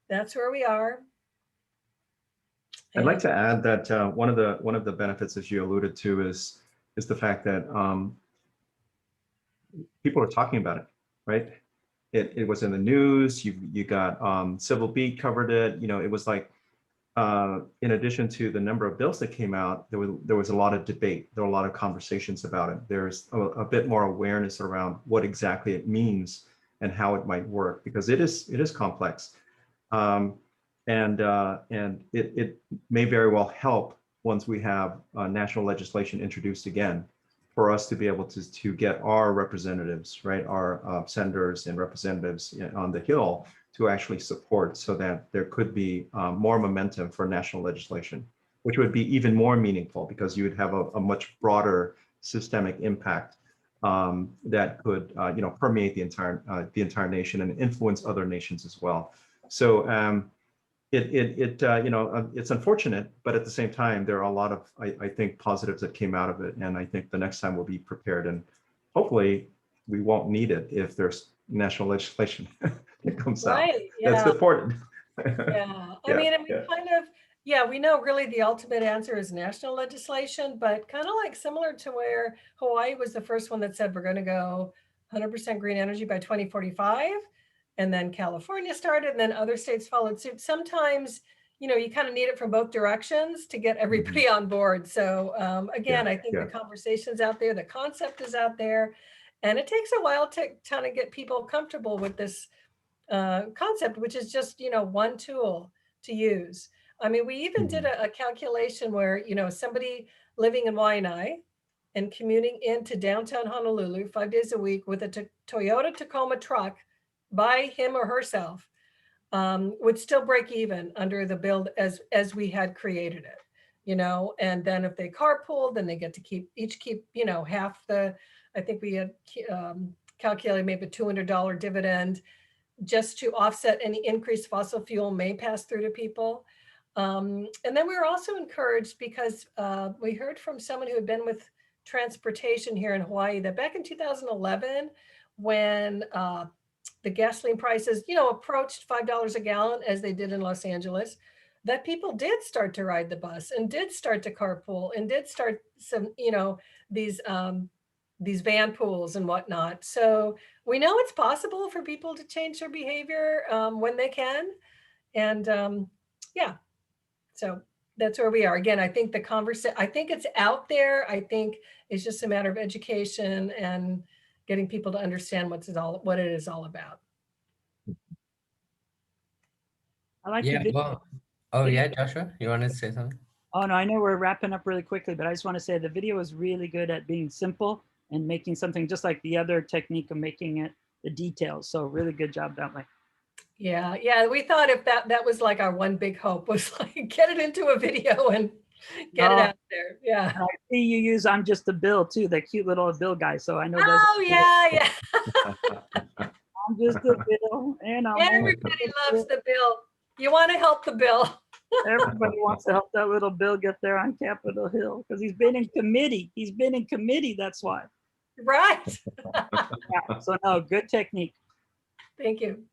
that's where we are. I'd like to add that one of the benefits, as you alluded to, is the fact that people are talking about it, right? It was in the news. You got Civil Beat covered it. You know, it was like in addition to the number of bills that came out, there was a lot of debate. There were a lot of conversations about it. There's a bit more awareness around what exactly it means and how it might work, because it is complex. And it may very well help once we have national legislation introduced again, for us to be able to get our representatives, right, our senators and representatives on the Hill to actually support, so that there could be more momentum for national legislation, which would be even more meaningful, because you would have a much broader systemic impact that could permeate the entire nation and influence other nations as well. So it's unfortunate, but at the same time, there are a lot of, I think, positives that came out of it. And I think the next time we'll be prepared, and hopefully we won't need it if there's national legislation that comes out. Right, yeah. That's important. Yeah, I Yeah, mean, and we yeah. kind of, yeah, we know really the ultimate answer is national legislation, but kind of like similar to where Hawaii was the first one that said we're going to go 100% green energy by 2045. And then California started, and then other states followed suit. Sometimes, you know, you kind of need it from both directions to get everybody on board. So again, I think yeah. the conversation's out there, the concept is out there, and it takes a while to kind of get people comfortable with this concept, which is just, you know, one tool to use. I mean, we even did a calculation where, you know, somebody living in Waianae and commuting into downtown Honolulu 5 days a week with a Toyota Tacoma truck by him or herself would still break even under the build as we had created it, you know. And then if they carpool, then they get to keep, you know, half the, I think we had calculated maybe a $200 dividend, just to offset any increased fossil fuel may pass through to people. And then we were also encouraged because we heard from someone who had been with transportation here in Hawaii that back in 2011, when the gasoline prices, you know, approached $5 a gallon as they did in Los Angeles, that people did start to ride the bus and did start to carpool and did start some, you know, these van pools and whatnot. So we know it's possible for people to change their behavior when they can. And yeah, so that's where we are. Again, I think I think it's out there. I think it's just a matter of education and getting people to understand what it is all about. I like Yeah, the video. well, oh yeah, Joshua, you wanted to say something? Oh no, I know we're wrapping up really quickly, but I just want to say the video is really good at being simple and making something just like the other technique of making it the details. So really good job that way. Yeah. We thought if that was like our one big hope, was like get it into a video and get it out there. Yeah. And I see you use I'm Just a Bill too, that cute little Bill guy. So I know that's Oh yeah. I'm just a Bill and I'm Everybody loves the bill. You want to help the bill. everybody wants to help that little Bill get there on Capitol Hill because he's been in committee. He's been in committee, that's why. Right. Yeah, so no, good technique. Thank you.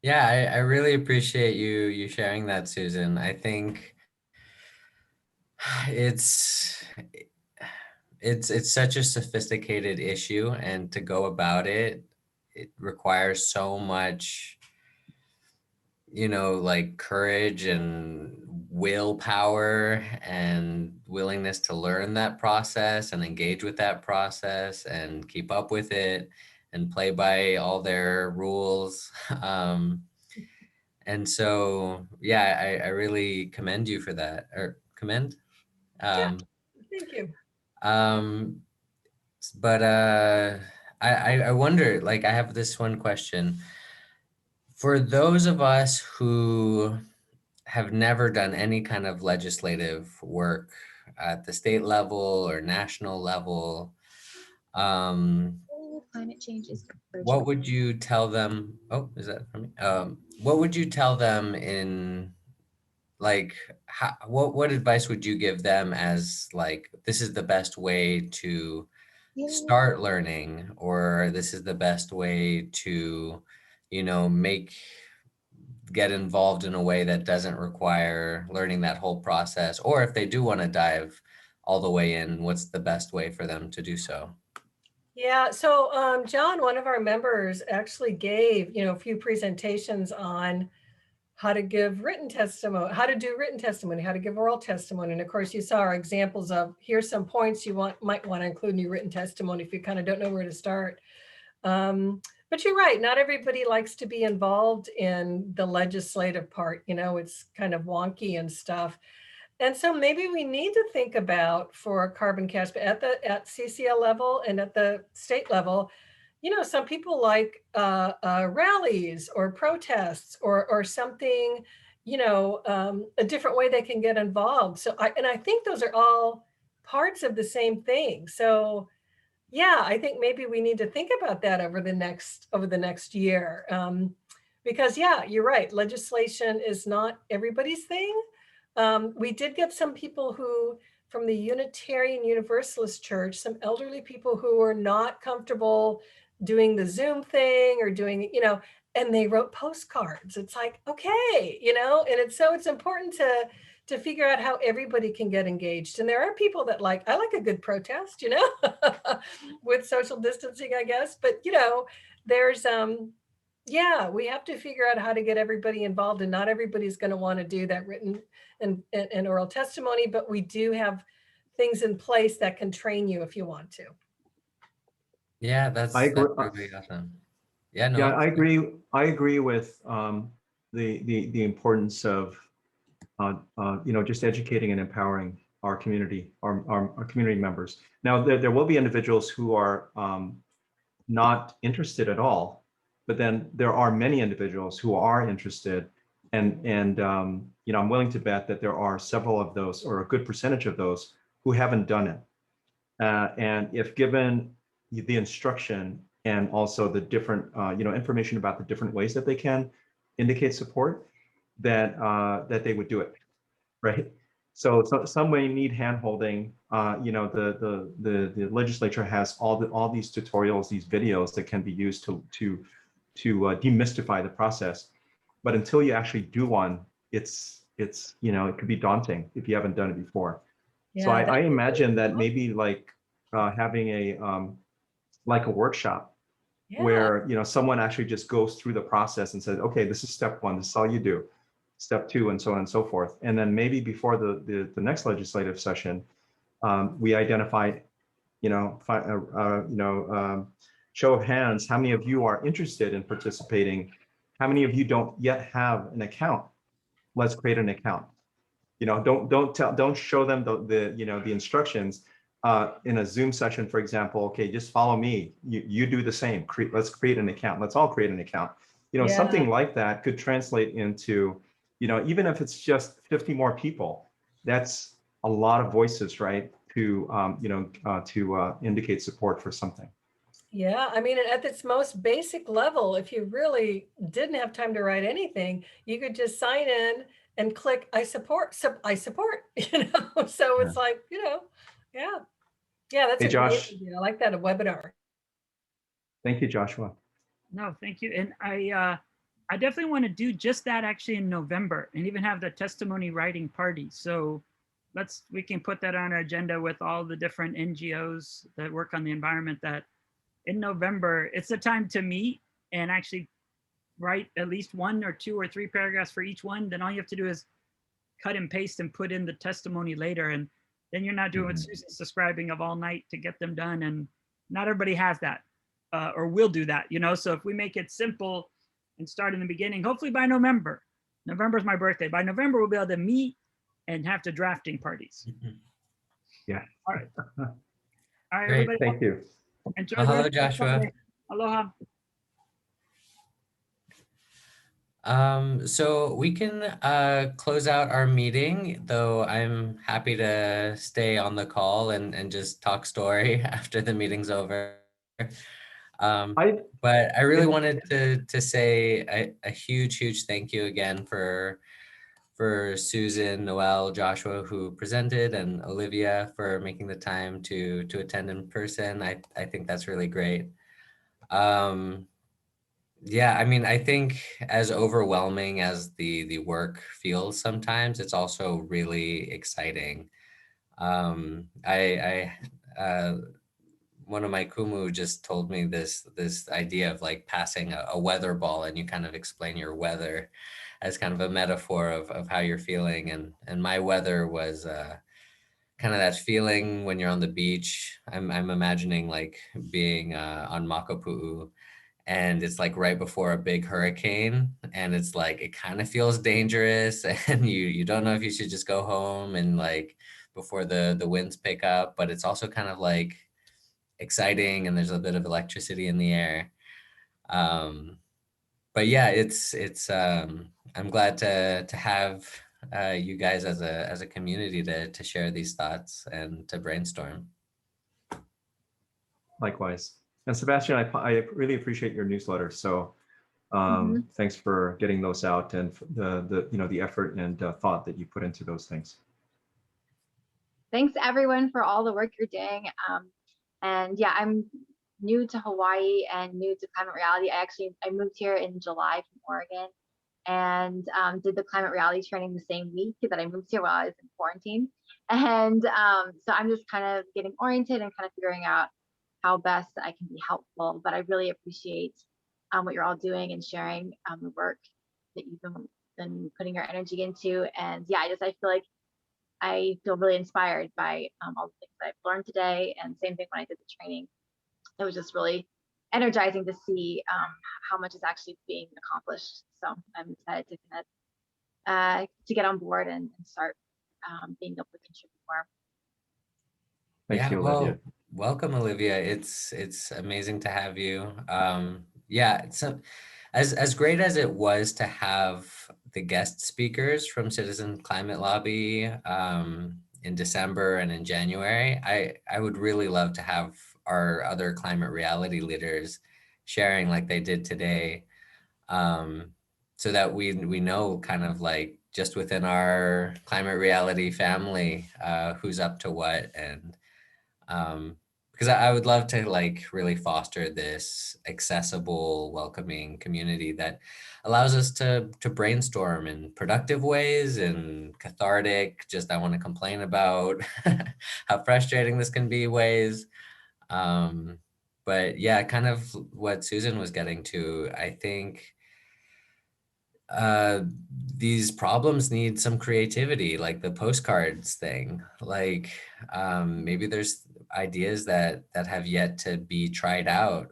Yeah, I really appreciate you sharing that, Susan. I think it's such a sophisticated issue, and to go about it requires so much, you know, like courage and willpower and willingness to learn that process and engage with that process and keep up with it and play by all their rules. And so, yeah, I really commend you for that, or commend. Thank you. But I wonder, like, I have this one question. For those of us who have never done any kind of legislative work at the state level or national level, Climate change is what would you tell them? Oh, is that for me? What would you tell them in like, what advice would you give them as like, this is the best way to start learning, or this is the best way to, get involved in a way that doesn't require learning that whole process, or if they do want to dive all the way in, what's the best way for them to do so? Yeah, so John, one of our members, actually gave, a few presentations on how to give written testimony, how to do written testimony, how to give oral testimony. And of course, you saw our examples of, here's some points you might want to include in your written testimony if you kind of don't know where to start. But you're right, not everybody likes to be involved in the legislative part, it's kind of wonky and stuff. And so maybe we need to think about, for carbon cash at CCL level and at the state level, some people like rallies or protests or something, a different way they can get involved. So I think those are all parts of the same thing. So yeah, I think maybe we need to think about that over the next year. Because yeah, you're right. Legislation is not everybody's thing. We did get some people from the Unitarian Universalist Church, some elderly people who were not comfortable doing the Zoom thing or doing, and they wrote postcards. It's like, okay, and it's important to figure out how everybody can get engaged. And there are people that I like a good protest, with social distancing, I guess. But, there's, yeah, we have to figure out how to get everybody involved, and not everybody's going to want to do that written and oral testimony, but we do have things in place that can train you if you want to. Yeah, that's really awesome. Yeah, no. Yeah, I agree with the importance of just educating and empowering our community, our community members. Now, there will be individuals who are not interested at all, but then there are many individuals who are interested, and I'm willing to bet that there are several of those, or a good percentage of those, who haven't done it. And if given the instruction and also the different information about the different ways that they can indicate support, that they would do it, right? So some may need handholding. The legislature has all these tutorials, these videos that can be used to demystify the process. But until you actually do one, it's it could be daunting if you haven't done it before. Yeah, so I imagine that maybe having a workshop, yeah. where someone actually just goes through the process and says, okay, this is step one, this is all you do. Step two, and so on and so forth. And then maybe before the next legislative session, we identify, show of hands, how many of you are interested in participating? How many of you don't yet have an account? Let's create an account. Don't show them the instructions in a Zoom session, for example. Okay, just follow me. You do the same. Let's create an account. Let's all create an account. Yeah. Something like that could translate into, even if it's just 50 more people, that's a lot of voices, right? To indicate support for something. Yeah, I mean, at its most basic level, if you really didn't have time to write anything, you could just sign in and click I support, I support, so it's like, yeah, that's Hey, a Josh. great idea. I like that, a webinar. Thank you, Joshua. No, thank you. And I definitely want to do just that actually in November, and even have the testimony writing party. So we can put that on our agenda with all the different NGOs that work on the environment, that in November, it's the time to meet and actually write at least 1 or 2 or 3 paragraphs for each one. Then all you have to do is cut and paste and put in the testimony later. And then you're not doing what Susan's describing of all night to get them done. And not everybody has that or will do that, So if we make it simple and start in the beginning, hopefully by November. November is my birthday. By November, we'll be able to meet and have the drafting parties. Yeah. All right. All right, Great. everybody. Thank you. Enjoy. Hello, Joshua. Aloha. So we can close out our meeting, though I'm happy to stay on the call and just talk story after the meeting's over. I, But I really wanted to say a huge thank you again for Susan, Noel, Joshua, who presented, and Olivia for making the time to attend in person. I think that's really great. Yeah, I mean, I think as overwhelming as the work feels sometimes, it's also really exciting. I one of my kumu just told me this idea of like passing a weather ball, and you kind of explain your weather as kind of a metaphor of how you're feeling. And my weather was kind of that feeling when you're on the beach. I'm imagining like being on Makapu'u, and it's like right before a big hurricane, and it's like it kind of feels dangerous, and you don't know if you should just go home and like before the winds pick up, but it's also kind of like exciting, and there's a bit of electricity in the air. um but yeah, it's I'm glad to have you guys as a community to share these thoughts and to brainstorm. likewise. And Sebastian, I really appreciate your newsletter. So Mhm. thanks for getting those out, and the effort and thought that you put into those things. Thanks everyone for all the work you're doing. And yeah, I'm new to Hawaii and new to climate reality. I moved here in July from Oregon, and did the climate reality training the same week that I moved here while I was in quarantine. And so I'm just kind of getting oriented and kind of figuring out how best I can be helpful. But I really appreciate what you're all doing and sharing the work that you've been putting your energy into. And yeah, I feel like I feel really inspired by all the things that I've learned today. And same thing when I did the training. It was just really energizing to see how much is actually being accomplished. So I'm excited to kind of to get on board and start being able to contribute more. Thank Yeah, you, well, Olivia. welcome, Olivia. It's amazing to have you. Yeah, so as great as it was to have the guest speakers from Citizen Climate Lobby in December and in January, I would really love to have our other climate reality leaders sharing like they did today, so that we know kind of like just within our climate reality family who's up to what. And because I would love to like really foster this accessible, welcoming community that allows us to brainstorm in productive ways and cathartic, just I want to complain about how frustrating this can be ways. um but yeah, kind of what Susan was getting to, I think uh these problems need some creativity, like the postcards thing. Like maybe there's ideas that have yet to be tried out,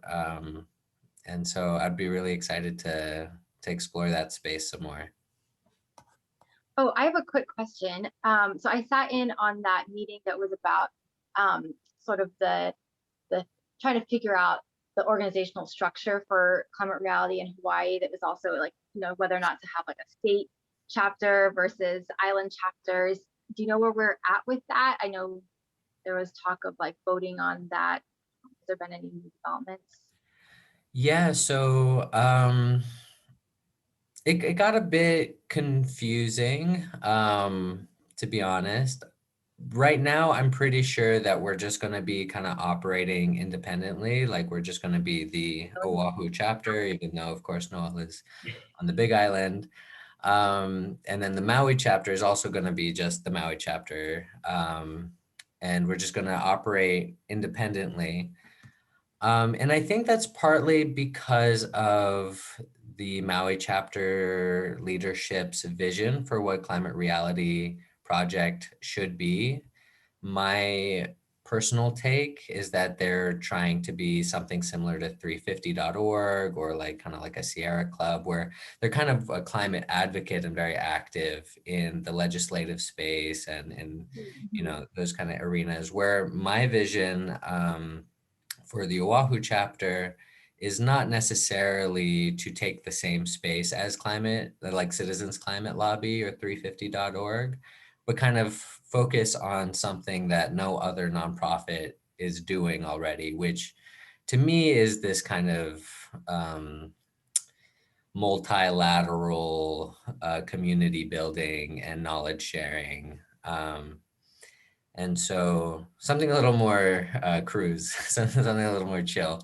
and so I'd be really excited to explore that space some more. Oh, I have a quick question. So I sat in on that meeting that was about sort of the trying to figure out the organizational structure for climate reality in Hawaii. That was also like, whether or not to have like a state chapter versus island chapters. Do you know where we're at with that? I know there was talk of like voting on that. Has there been any new developments? Yeah, so it got a bit confusing, to be honest. Right now, I'm pretty sure that we're just going to be kind of operating independently. Like we're just going to be the Oahu chapter, even though, of course, Noah is on the Big Island. And then the Maui chapter is also going to be just the Maui chapter. And we're just going to operate independently. And I think that's partly because of the Maui chapter leadership's vision for what Climate Reality Project should be. My personal take is that they're trying to be something similar to 350.org, or like kind of like a Sierra Club, where they're kind of a climate advocate and very active in the legislative space and in those kind of arenas. Where my vision for the Oahu chapter is not necessarily to take the same space as climate, like Citizens Climate Lobby or 350.org, but kind of focus on something that no other nonprofit is doing already, which to me is this kind of multilateral community building and knowledge sharing. And so something a little more cruise, something a little more chill.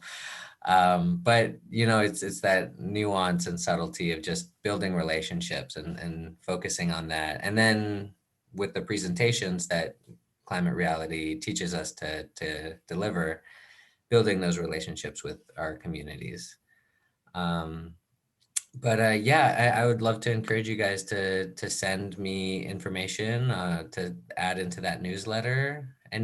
But you know, it's that nuance and subtlety of just building relationships and focusing on that. And then with the presentations that Climate Reality teaches us to deliver, building those relationships with our communities. But yeah, I would love to encourage you guys to send me information to add into that newsletter at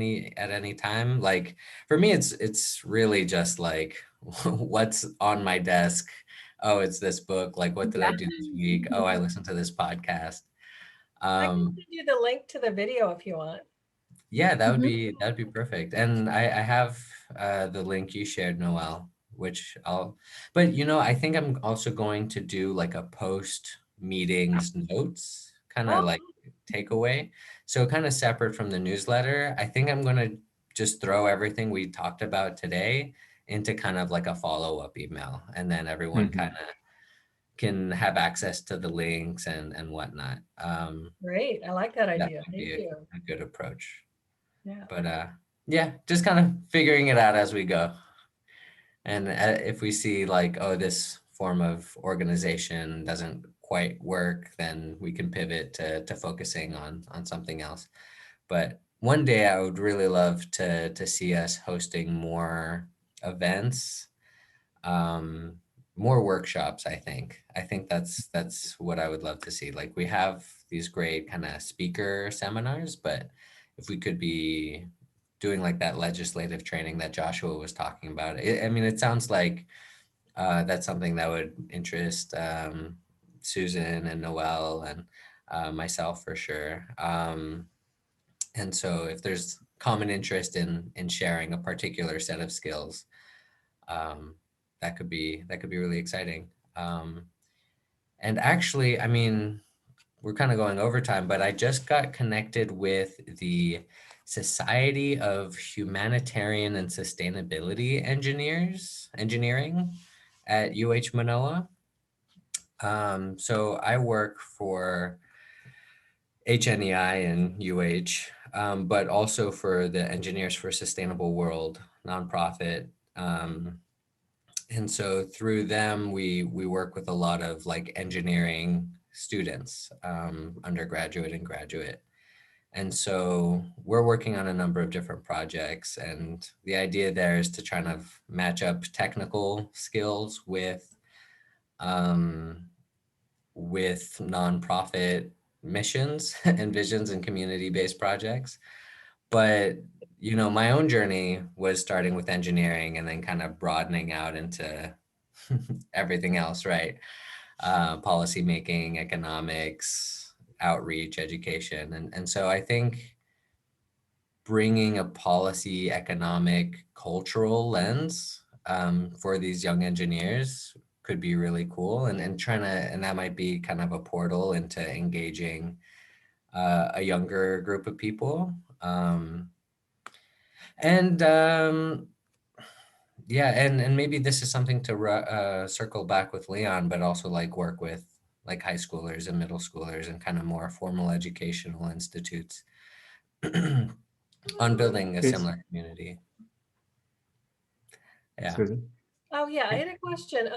any time. Like for me, it's really just like what's on my desk. Oh, it's this book. Like, what did I do this week? Oh, I listened to this podcast. I can send you the link to the video if you want. Yeah, that'd be perfect. And I have the link you shared, Noel, which but you know, I think I'm also going to do like a post meetings notes kind of Oh, like takeaway. So kind of separate from the newsletter. I think I'm going to just throw everything we talked about today into kind of like a follow-up email, and then everyone kind of can have access to the links and whatnot. great. I like that That idea. might Thank be you. a good approach. Yeah. But yeah, just kind of figuring it out as we go. And if we see like, oh, this form of organization doesn't quite work, then we can pivot to focusing on something else. But one day I would really love to see us hosting more events, more workshops. I think that's what I would love to see. Like we have these great kind of speaker seminars, but if we could be doing like that legislative training that Joshua was talking about, I mean, it sounds like that's something that would interest Susan and Noel and myself for sure. And so if there's common interest in sharing a particular set of skills, that could be really exciting. And actually, I mean, we're kind of going over time, but I just got connected with the Society of Humanitarian and Sustainability Engineering at UH Manoa. So I work for HNEI and UH, but also for the Engineers for Sustainable World nonprofit. And so through them, we work with a lot of like engineering students, undergraduate and graduate. And so we're working on a number of different projects. And the idea there is to try to match up technical skills with nonprofit missions and visions and community-based projects. But you know, my own journey was starting with engineering and then kind of broadening out into everything else, right? Policy making, economics, outreach, education. And so I think bringing a policy, economic, cultural lens for these young engineers could be really cool, and that might be kind of a portal into engaging a younger group of people. And yeah, and maybe this is something to circle back with Leon, but also like work with like high schoolers and middle schoolers and kind of more formal educational institutes on building a It's similar community. Yeah. Susan. Oh, yeah, I had a question.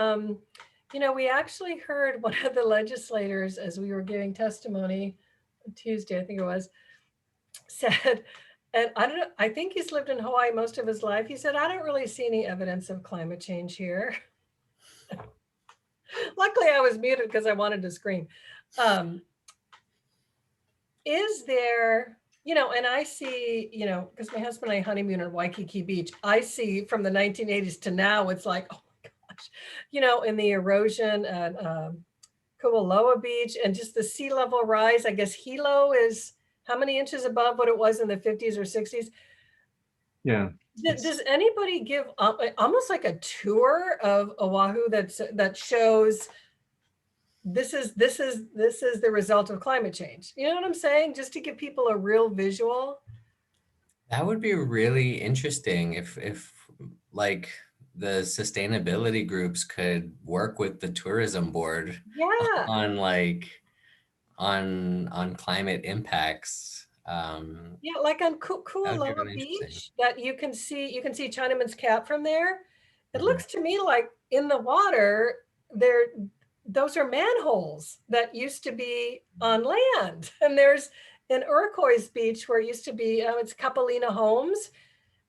You know, we actually heard one of the legislators as we were giving testimony on Tuesday, I think it was, said, and I don't know, I think he's lived in Hawaii most of his life. He said, I don't really see any evidence of climate change here. Luckily, I was muted because I wanted to scream. Is there, you know, and I see, you know, because my husband and I honeymoon on Waikiki Beach, I see from the 1980s to now, it's like, oh my gosh, you know, in the erosion at Kualoa Beach and just the sea level rise. I guess Hilo is how many inches above what it was in the 50s or 60s? Yeah. Does anybody give almost like a tour of Oahu that shows this is the result of climate change? You know what I'm saying? Just to give people a real visual. That would be really interesting if like the sustainability groups could work with the tourism board Yeah. on like on climate impacts. Yeah, like on That would be Kualoa really interesting. Beach, that you can see Chinaman's Cap from there. It Mhm. looks to me like in the water, there, those are manholes that used to be on land. And there's in Iroquois Beach where it used to be, it's Capelina Homes.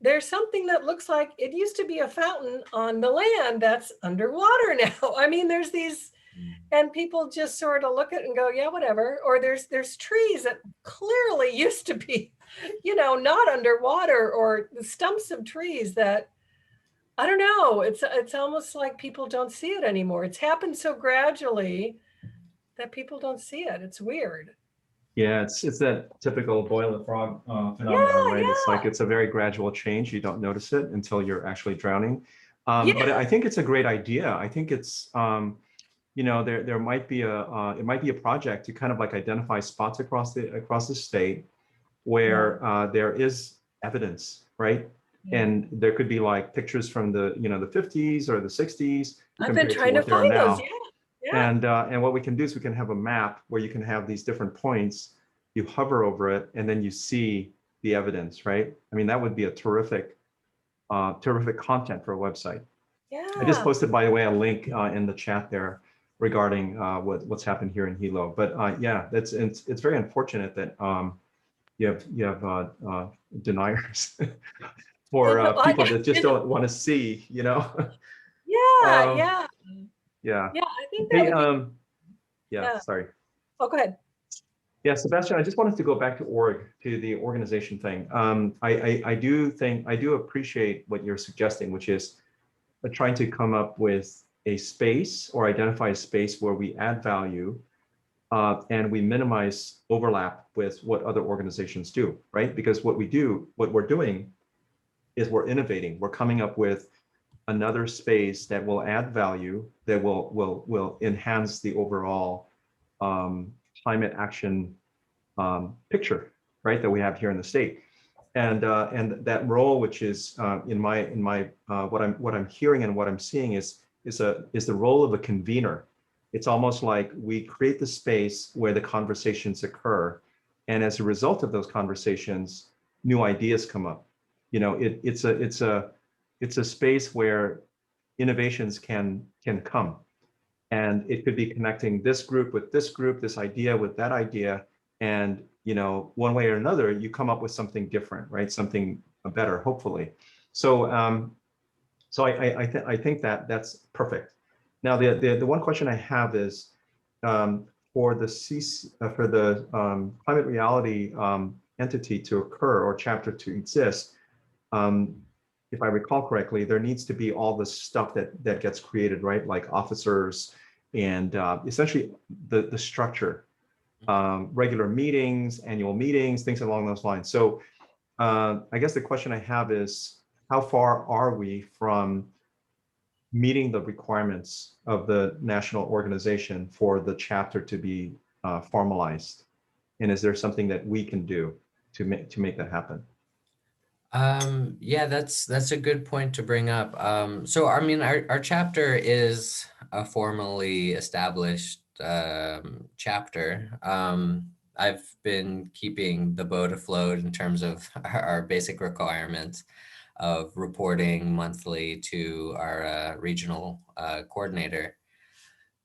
There's something that looks like it used to be a fountain on the land that's underwater now. I mean, there's these, and people just sort of look at it and go, yeah, whatever. Or there's trees that clearly used to be, not underwater, or the stumps of trees that, I don't know, it's almost like people don't see it anymore. It's happened so gradually that people don't see it. It's weird. Yeah, it's that typical boil the frog phenomenon, Yeah, right? It's like yeah, it's a very gradual change. You don't notice it until you're actually drowning. yeah. But I think it's a great idea. I think it's there might be it might be a project to kind of like identify spots across the state where there is evidence, right? Yeah. And there could be like pictures from the 50s or the 60s I've been compared to trying to what there are find those. now. Yeah, And what we can do is we can have a map where you can have these different points. You hover over it, and then you see the evidence, right? I mean, that would be a terrific content for a website. yeah, I just yeah. posted, by the way, a link in the chat there regarding what's happened here in Hilo. But yeah, it's very unfortunate that you have deniers for No, people that just don't want to see, yeah, Um, yeah, yeah. yeah. I think that Hey, would be, yeah, yeah. sorry. Oh, go ahead. Yeah, Sebastian, I just wanted to go back to the organization thing. I do appreciate what you're suggesting, which is trying to come up with a space or identify a space where we add value and we minimize overlap with what other organizations do, right? Because what we're doing is we're innovating. We're coming up with another space that will add value, that will enhance the overall climate action picture, right, that we have here in the state. And that role, which is in my what I'm hearing and what I'm seeing is the role of a convener. It's almost like we create the space where the conversations occur, and as a result of those conversations, new ideas come up. It's a space where innovations can come, and it could be connecting this group with this group, this idea with that idea, and one way or another you come up with something different, right? Something better, hopefully. So I think that that's perfect. Now the one question I have is for the climate reality entity to occur, or chapter to exist. um, if I recall correctly, there needs to be all the stuff that gets created, right? Like officers and essentially the structure, regular meetings, annual meetings, things along those lines. So I guess the question I have is, how far are we from meeting the requirements of the national organization for the chapter to be formalized? And is there something that we can do to make that happen? Yeah, that's a good point to bring up. So I mean, our chapter is a formally established chapter. I've been keeping the boat afloat in terms of our basic requirements of reporting monthly to our regional coordinator.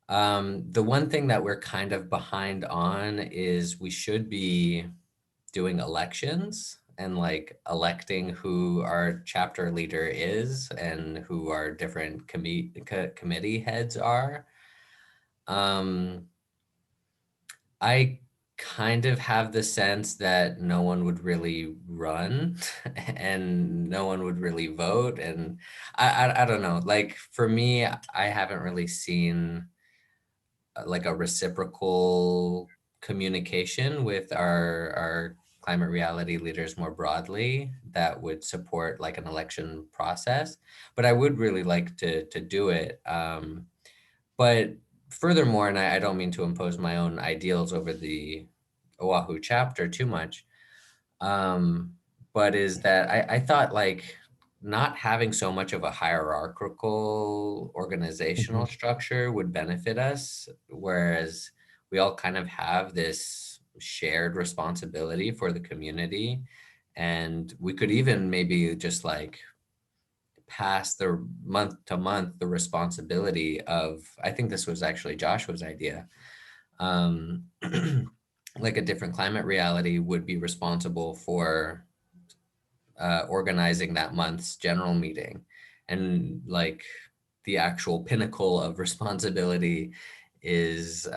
The one thing that we're kind of behind on is we should be doing elections and like electing who our chapter leader is and who our different committee heads are. Um, I kind of have the sense that no one would really run and no one would really vote. And I don't know, like for me, I haven't really seen like a reciprocal communication with our climate reality leaders more broadly that would support like an election process. But I would really like to do it. But furthermore, and I don't mean to impose my own ideals over the Oahu chapter too much, but is that I thought like not having so much of a hierarchical organizational structure would benefit us, whereas we all kind of have this shared responsibility for the community. And we could even maybe just like pass the month to month the responsibility of, I think this was actually Joshua's idea, like a different climate reality would be responsible for organizing that month's general meeting, and like the actual pinnacle of responsibility is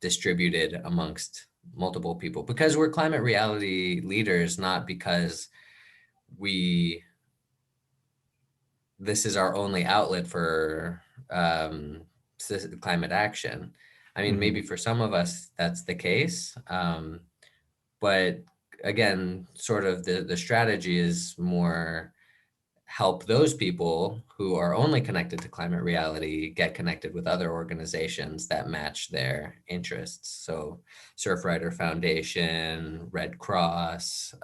distributed amongst multiple people, because we're climate reality leaders, not because this is our only outlet for climate action. I mean, maybe for some of us that's the case, but again, sort of the strategy is more help those people who are only connected to climate reality get connected with other organizations that match their interests. So Surfrider Foundation, Red Cross,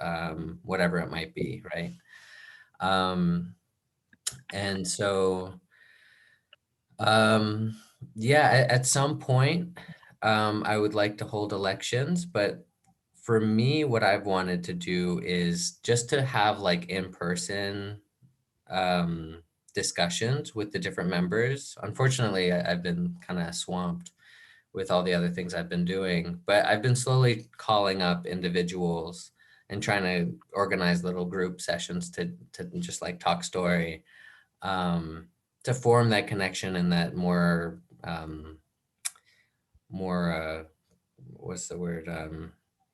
whatever it might be, right? And so, yeah, at some point, I would like to hold elections, but for me, what I've wanted to do is just to have like in-person discussions with the different members. Unfortunately, I've been kind of swamped with all the other things I've been doing, but I've been slowly calling up individuals and trying to organize little group sessions to just like talk story, to form that connection and that more, what's the word,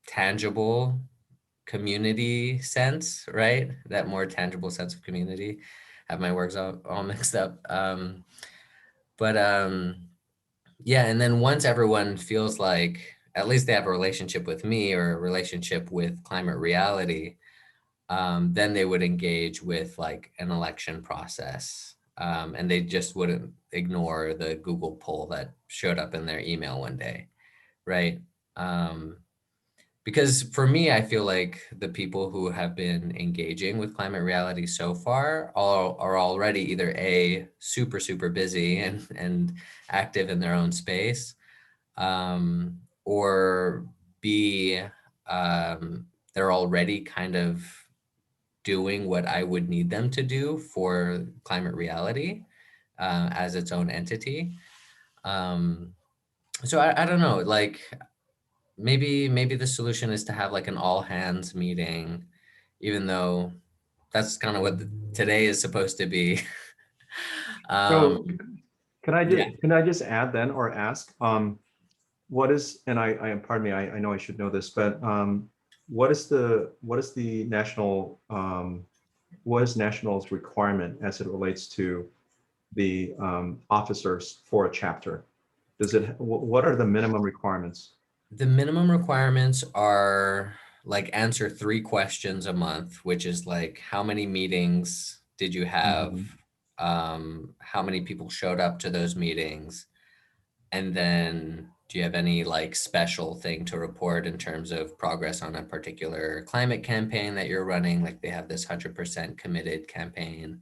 tangible community sense, right? That more tangible sense of community. Have my words all mixed up. But yeah, and then once everyone feels like at least they have a relationship with me or a relationship with climate reality, then they would engage with like an election process. And they just wouldn't ignore the Google poll that showed up in their email one day, right? Because for me, I feel like the people who have been engaging with climate reality so far are already either A, super, super busy and active in their own space, or B, they're already kind of doing what I would need them to do for climate reality as its own entity. So I don't know, like maybe the solution is to have like an all hands meeting, even though that's kind of what today is supposed to be. So can yeah. I just add then or ask, what is, and I pardon me, I know I should know this, but what is the national, what is national's requirement as it relates to the officers for a chapter? Does it, what are the minimum requirements? The minimum requirements are like answer 3 questions a month, which is like how many meetings did you have? How many people showed up to those meetings? And then do you have any like special thing to report in terms of progress on a particular climate campaign that you're running? Like they have this 100% committed campaign.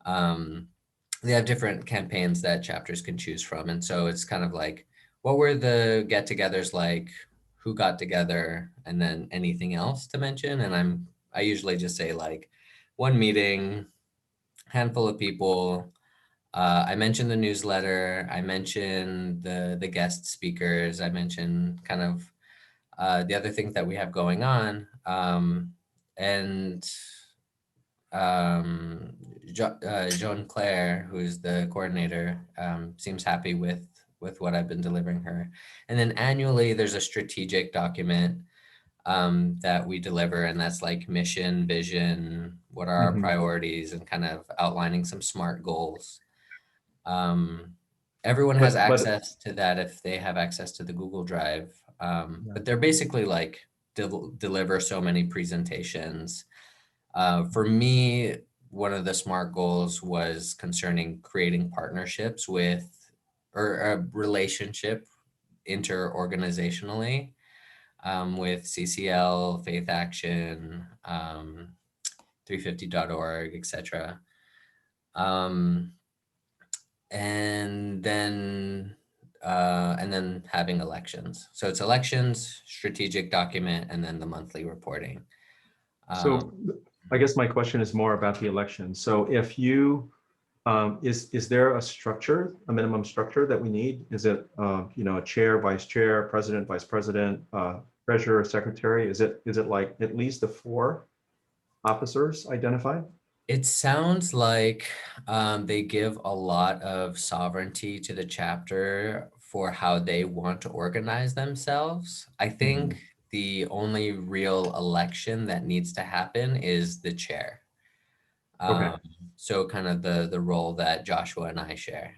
They have different campaigns that chapters can choose from. And so it's kind of like, what were the get-togethers like? Who got together? And then anything else to mention? And I usually just say like 1 meeting, handful of people. I mentioned the newsletter. I mentioned the guest speakers. I mentioned kind of the other things that we have going on. And Joan Claire, who's the coordinator, seems happy with what I've been delivering her. And then annually, there's a strategic document that we deliver, and that's like mission, vision, what are our priorities, and kind of outlining some SMART goals. Everyone has access to that if they have access to the Google Drive, but they're basically like deliver so many presentations. For me, one of the SMART goals was concerning creating partnerships with, or a relationship interorganizationally, with CCL, Faith Action, 350.org, etc. And then having elections. So it's elections, strategic document, and then the monthly reporting. So I guess my question is more about the election. So if you, is there a structure, a minimum structure that we need? Is it, a chair, vice chair, president, vice president, treasurer, secretary? Is it like at least the 4 officers identified? It sounds like they give a lot of sovereignty to the chapter for how they want to organize themselves. I think the only real election that needs to happen is the chair. Okay. So kind of the role that Joshua and I share.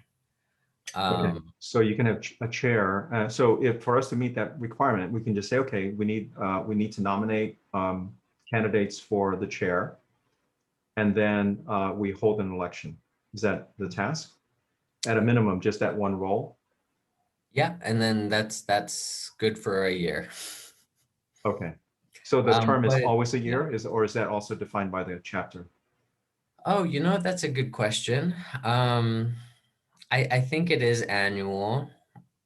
Okay, so you can have a chair. So if for us to meet that requirement, we can just say, okay, we need to nominate candidates for the chair, and then we hold an election. Is that the task? At a minimum, just that one role? Yeah, and then that's good for a year. Okay, so the term is But always a yeah. year, or is that also defined by the chapter? Oh, that's a good question. I think it is annual,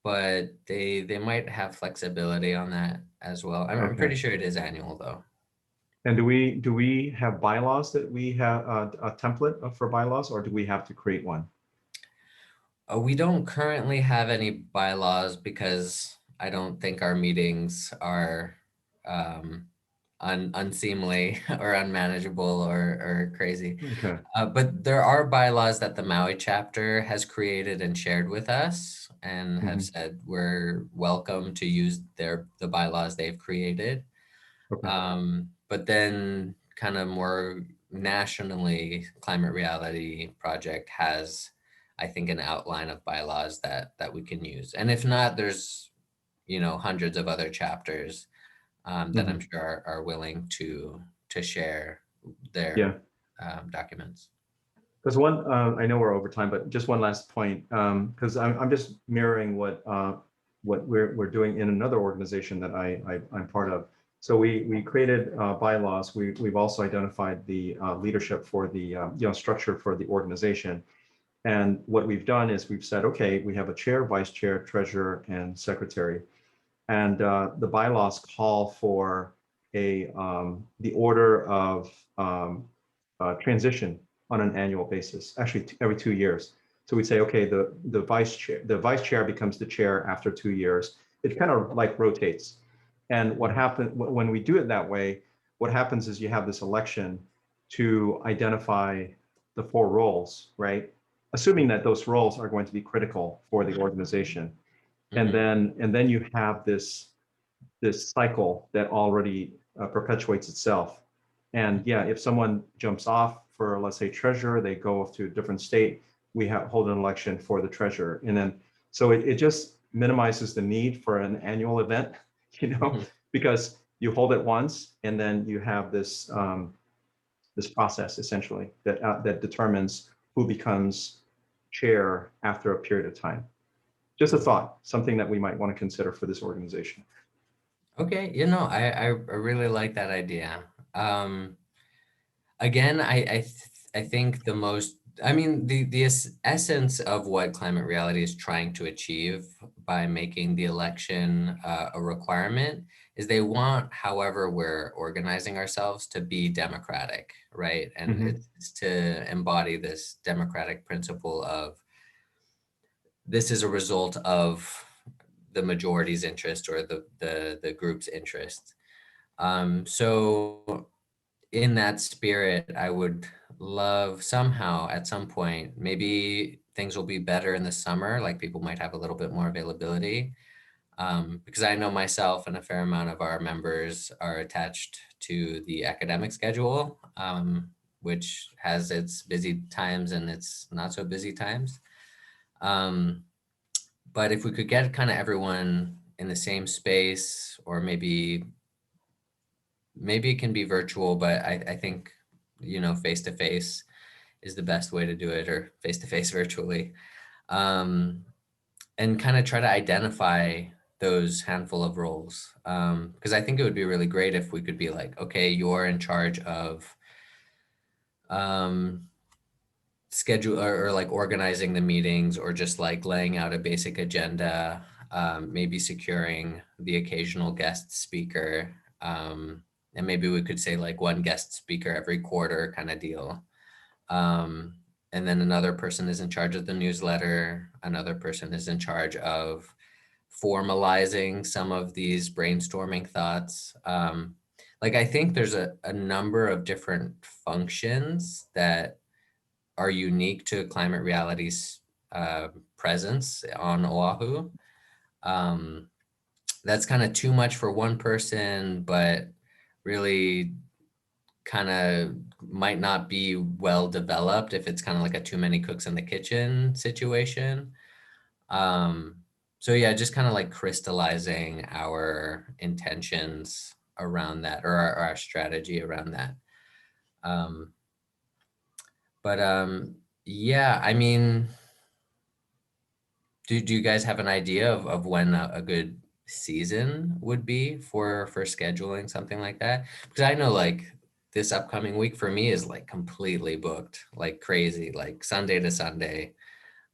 but they might have flexibility on that as well. I'm Okay. pretty sure it is annual though. And do we have bylaws that we have a template for bylaws, or do we have to create one? We don't currently have any bylaws because I don't think our meetings are unseemly or unmanageable or crazy. Okay. But there are bylaws that the Maui chapter has created and shared with us, and have said we're welcome to use the bylaws they've created. Okay. But then kind of more nationally, Climate Reality Project has, I think, an outline of bylaws that we can use. And if not, there's, hundreds of other chapters that I'm sure are willing to share their Yeah. documents. There's one, I know we're over time, but just one last point, because I'm just mirroring what we're doing in another organization that I'm part of. So we created bylaws. We've also identified the leadership for the structure for the organization. And what we've done is we've said, okay, we have a chair, vice chair, treasurer, and secretary. And the bylaws call for the order of transition on an annual basis, actually every 2 years. So we'd say, okay, the vice chair becomes the chair after 2 years. It kind of like rotates. And what happened when we do it that way, what happens is you have this election to identify the 4 roles, right? Assuming that those roles are going to be critical for the organization. And then you have this cycle that already perpetuates itself. And yeah, if someone jumps off for, let's say, treasurer, they go to a different state, we hold an election for the treasurer. And then, so it just minimizes the need for an annual event, because you hold it once, and then you have this this process essentially that determines who becomes chair after a period of time. Just a thought, something that we might want to consider for this organization. Okay, I really like that idea. Again, I think the essence of what Climate Reality is trying to achieve by making the election a requirement is they want, however we're organizing ourselves, to be democratic, right? And it's to embody this democratic principle of this is a result of the majority's interest or the group's interest. So in that spirit, I would love somehow at some point, maybe things will be better in the summer, like people might have a little bit more availability. Because I know myself and a fair amount of our members are attached to the academic schedule, which has its busy times and its not so busy times. But if we could get kind of everyone in the same space, or maybe maybe it can be virtual, but I think, face to face is the best way to do it, or face to face virtually. And kind of try to identify those handful of roles. Because I think it would be really great if we could be like, okay, you're in charge of schedule or like organizing the meetings, or just like laying out a basic agenda, maybe securing the occasional guest speaker. And maybe we could say like one guest speaker every quarter kind of deal. And then another person is in charge of the newsletter. Another person is in charge of formalizing some of these brainstorming thoughts. Like I think there's a number of different functions that are unique to Climate Reality's presence on Oahu. That's kind of too much for one person, but really kind of might not be well developed if it's kind of like a too many cooks in the kitchen situation. So yeah, just kind of like crystallizing our intentions around that, or our strategy around that. Yeah, I mean, do you guys have an idea of when a good season would be for scheduling something like that? Because I know like this upcoming week for me is like completely booked, like crazy, like Sunday to Sunday.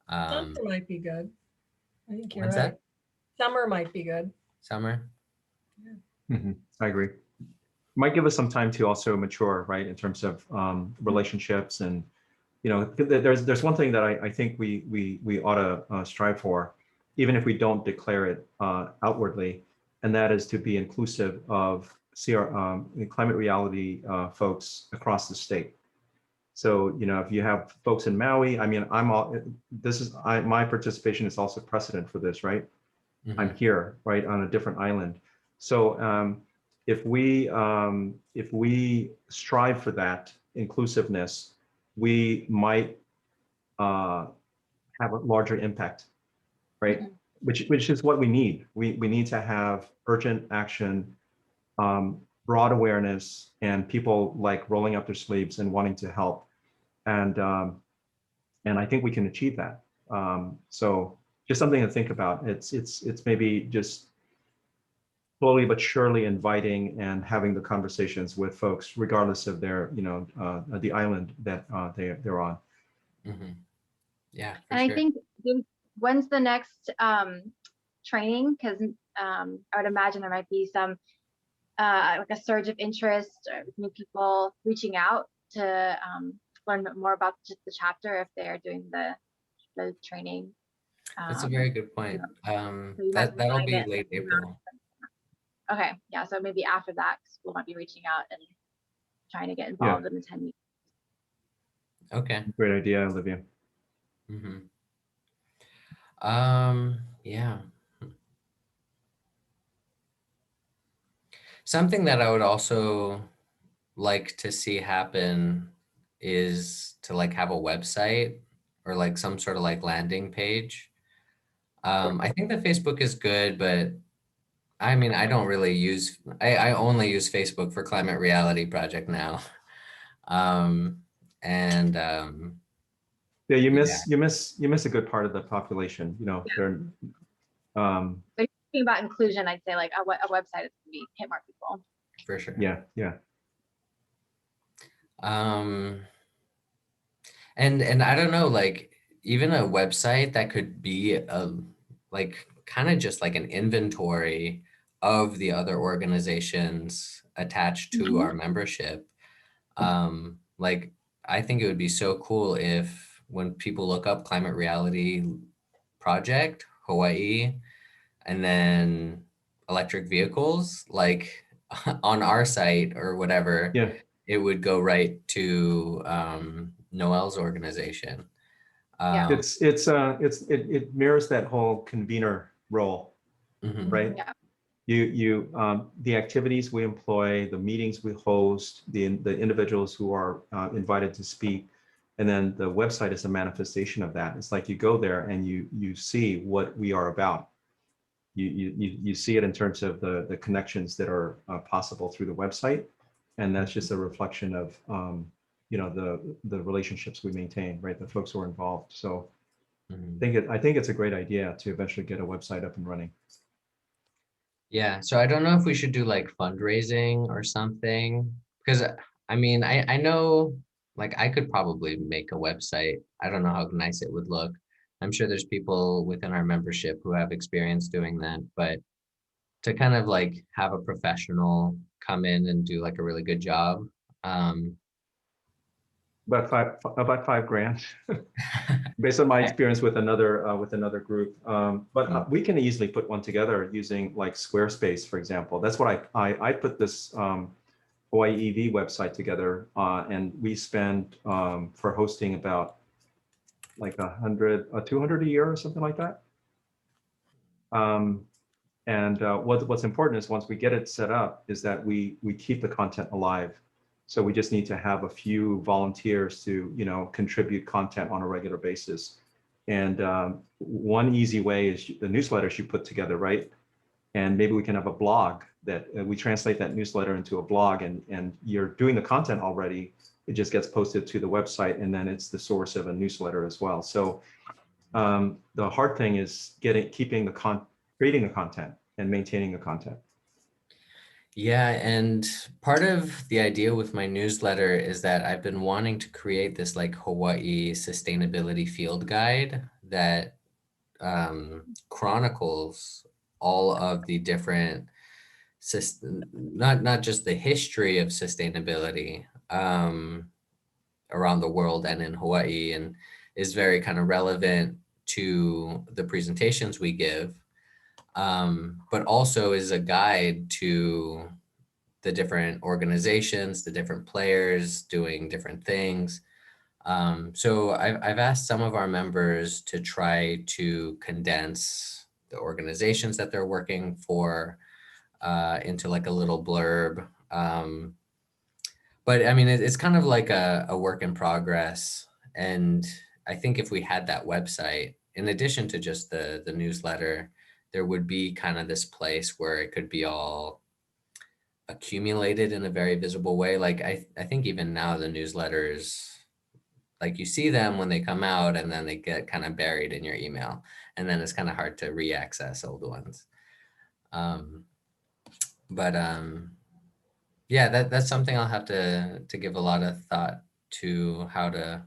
Summer might be good. I think you're What's right. that? Summer might be good. Summer? I agree. Might give us some time to also mature, right, in terms of relationships. And there's one thing that I think we ought to strive for, even if we don't declare it outwardly, and that is to be inclusive of climate reality folks across the state. So if you have folks in Maui, I mean, my participation is also precedent for this, right? Mhm. I'm here, right, on a different island. So if we strive for that inclusiveness, we might have a larger impact, right? Mhm. Which is what we need. We need to have urgent action, broad awareness, and people like rolling up their sleeves and wanting to help. And I think we can achieve that. So just something to think about. It's maybe just slowly but surely inviting and having the conversations with folks, regardless of their, the island that they're on. Mhm. Yeah, for And I sure. think when's the next training? Because I would imagine there might be some like a surge of interest, or new people reaching out to learn more about the chapter if they're doing the training. That's a very good point. So you might That'll find be it. late April. Okay, yeah, so maybe after that, people might be reaching out and trying to get involved in attending. Okay. Great idea, Olivia. Mm-hmm. Yeah. Something that I would also like to see happen is to like have a website, or like some sort of like landing page. I think that Facebook is good, but I mean, I don't really I only use Facebook for Climate Reality Project now. And Yeah, you yeah, miss a good part of the population. They're So you're thinking about inclusion, I'd say like a website is going to hit more people. for sure. yeah. And I don't know, like even a website that could be like kind of just like an inventory of the other organizations attached to our membership. Like I think it would be so cool if when people look up Climate Reality Project Hawaii and then electric vehicles, like on our site or whatever, Yeah. it would go right to Noel's organization. Yeah. It mirrors that whole convener role, Mhm. right? Yeah. The activities we employ, the meetings we host, the individuals who are invited to speak, and then the website is a manifestation of that. It's like you go there and you see what we are about. You see it in terms of the connections that are possible through the website, And that's just a reflection of, you know, the relationships we maintain, right? The folks who are involved. So Mhm. I think it's a great idea to eventually get a website up and running. Yeah, so I don't know if we should do like fundraising or something, because I mean, I know like I could probably make a website. I don't know how nice it would look. I'm sure there's people within our membership who have experience doing that, but to kind of like have a professional come in and do like a really good job. Um, About 5 grand, based on my experience with another group. But we can easily put one together using like Squarespace, for example. That's what I put this Hawaii EV website together, and we spend for hosting about like 200 a year or something like that. And what's important is once we get it set up is that we keep the content alive. So we just need to have a few volunteers to, you know, contribute content on a regular basis. And one easy way is the newsletters you put together, right? And maybe we can have a blog that we translate that newsletter into a blog, and you're doing the content already. It just gets posted to the website, and then it's the source of a newsletter as well. So the hard thing is creating the content and maintaining the content. Yeah, and part of the idea with my newsletter is that I've been wanting to create this like Hawaii sustainability field guide that chronicles all of the different not just the history of sustainability around the world and in Hawaii, and is very kind of relevant to the presentations we give, but also is a guide to the different organizations, the different players doing different things. So I've asked some of our members to try to condense the organizations that they're working for into like a little blurb. But I mean, it's kind of like a work in progress. And I think if we had that website, in addition to just the newsletter, there would be kind of this place where it could be all accumulated in a very visible way. Like I think even now the newsletters, like you see them when they come out and then they get kind of buried in your email, and then it's kind of hard to re-access old ones. Um, but yeah, that's something I'll have to give a lot of thought to how to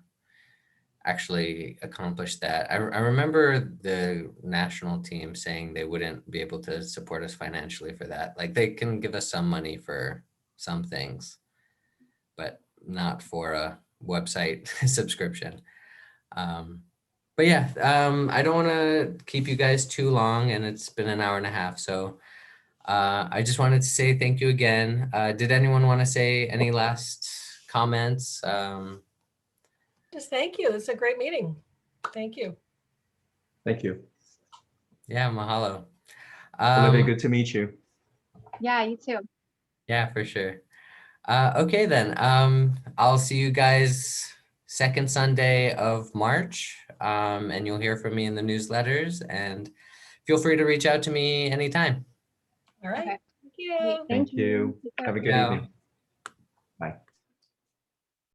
actually accomplish that. I remember the national team saying they wouldn't be able to support us financially for that. Like they can give us some money for some things, but not for a website subscription. But yeah, I don't want to keep you guys too long, and it's been an hour and a half. So I just wanted to say thank you again. Did anyone want to say any last comments? Just thank you. It's a great meeting. Thank you. Thank you. Yeah, mahalo. Olivia, good to meet you. Yeah, you too. Yeah, for sure. Okay, then. I'll see you guys second Sunday of March, and you'll hear from me in the newsletters, and feel free to reach out to me anytime. All right. Okay. Thank you. Great. Thank you. Take care. Have a good Ciao. evening.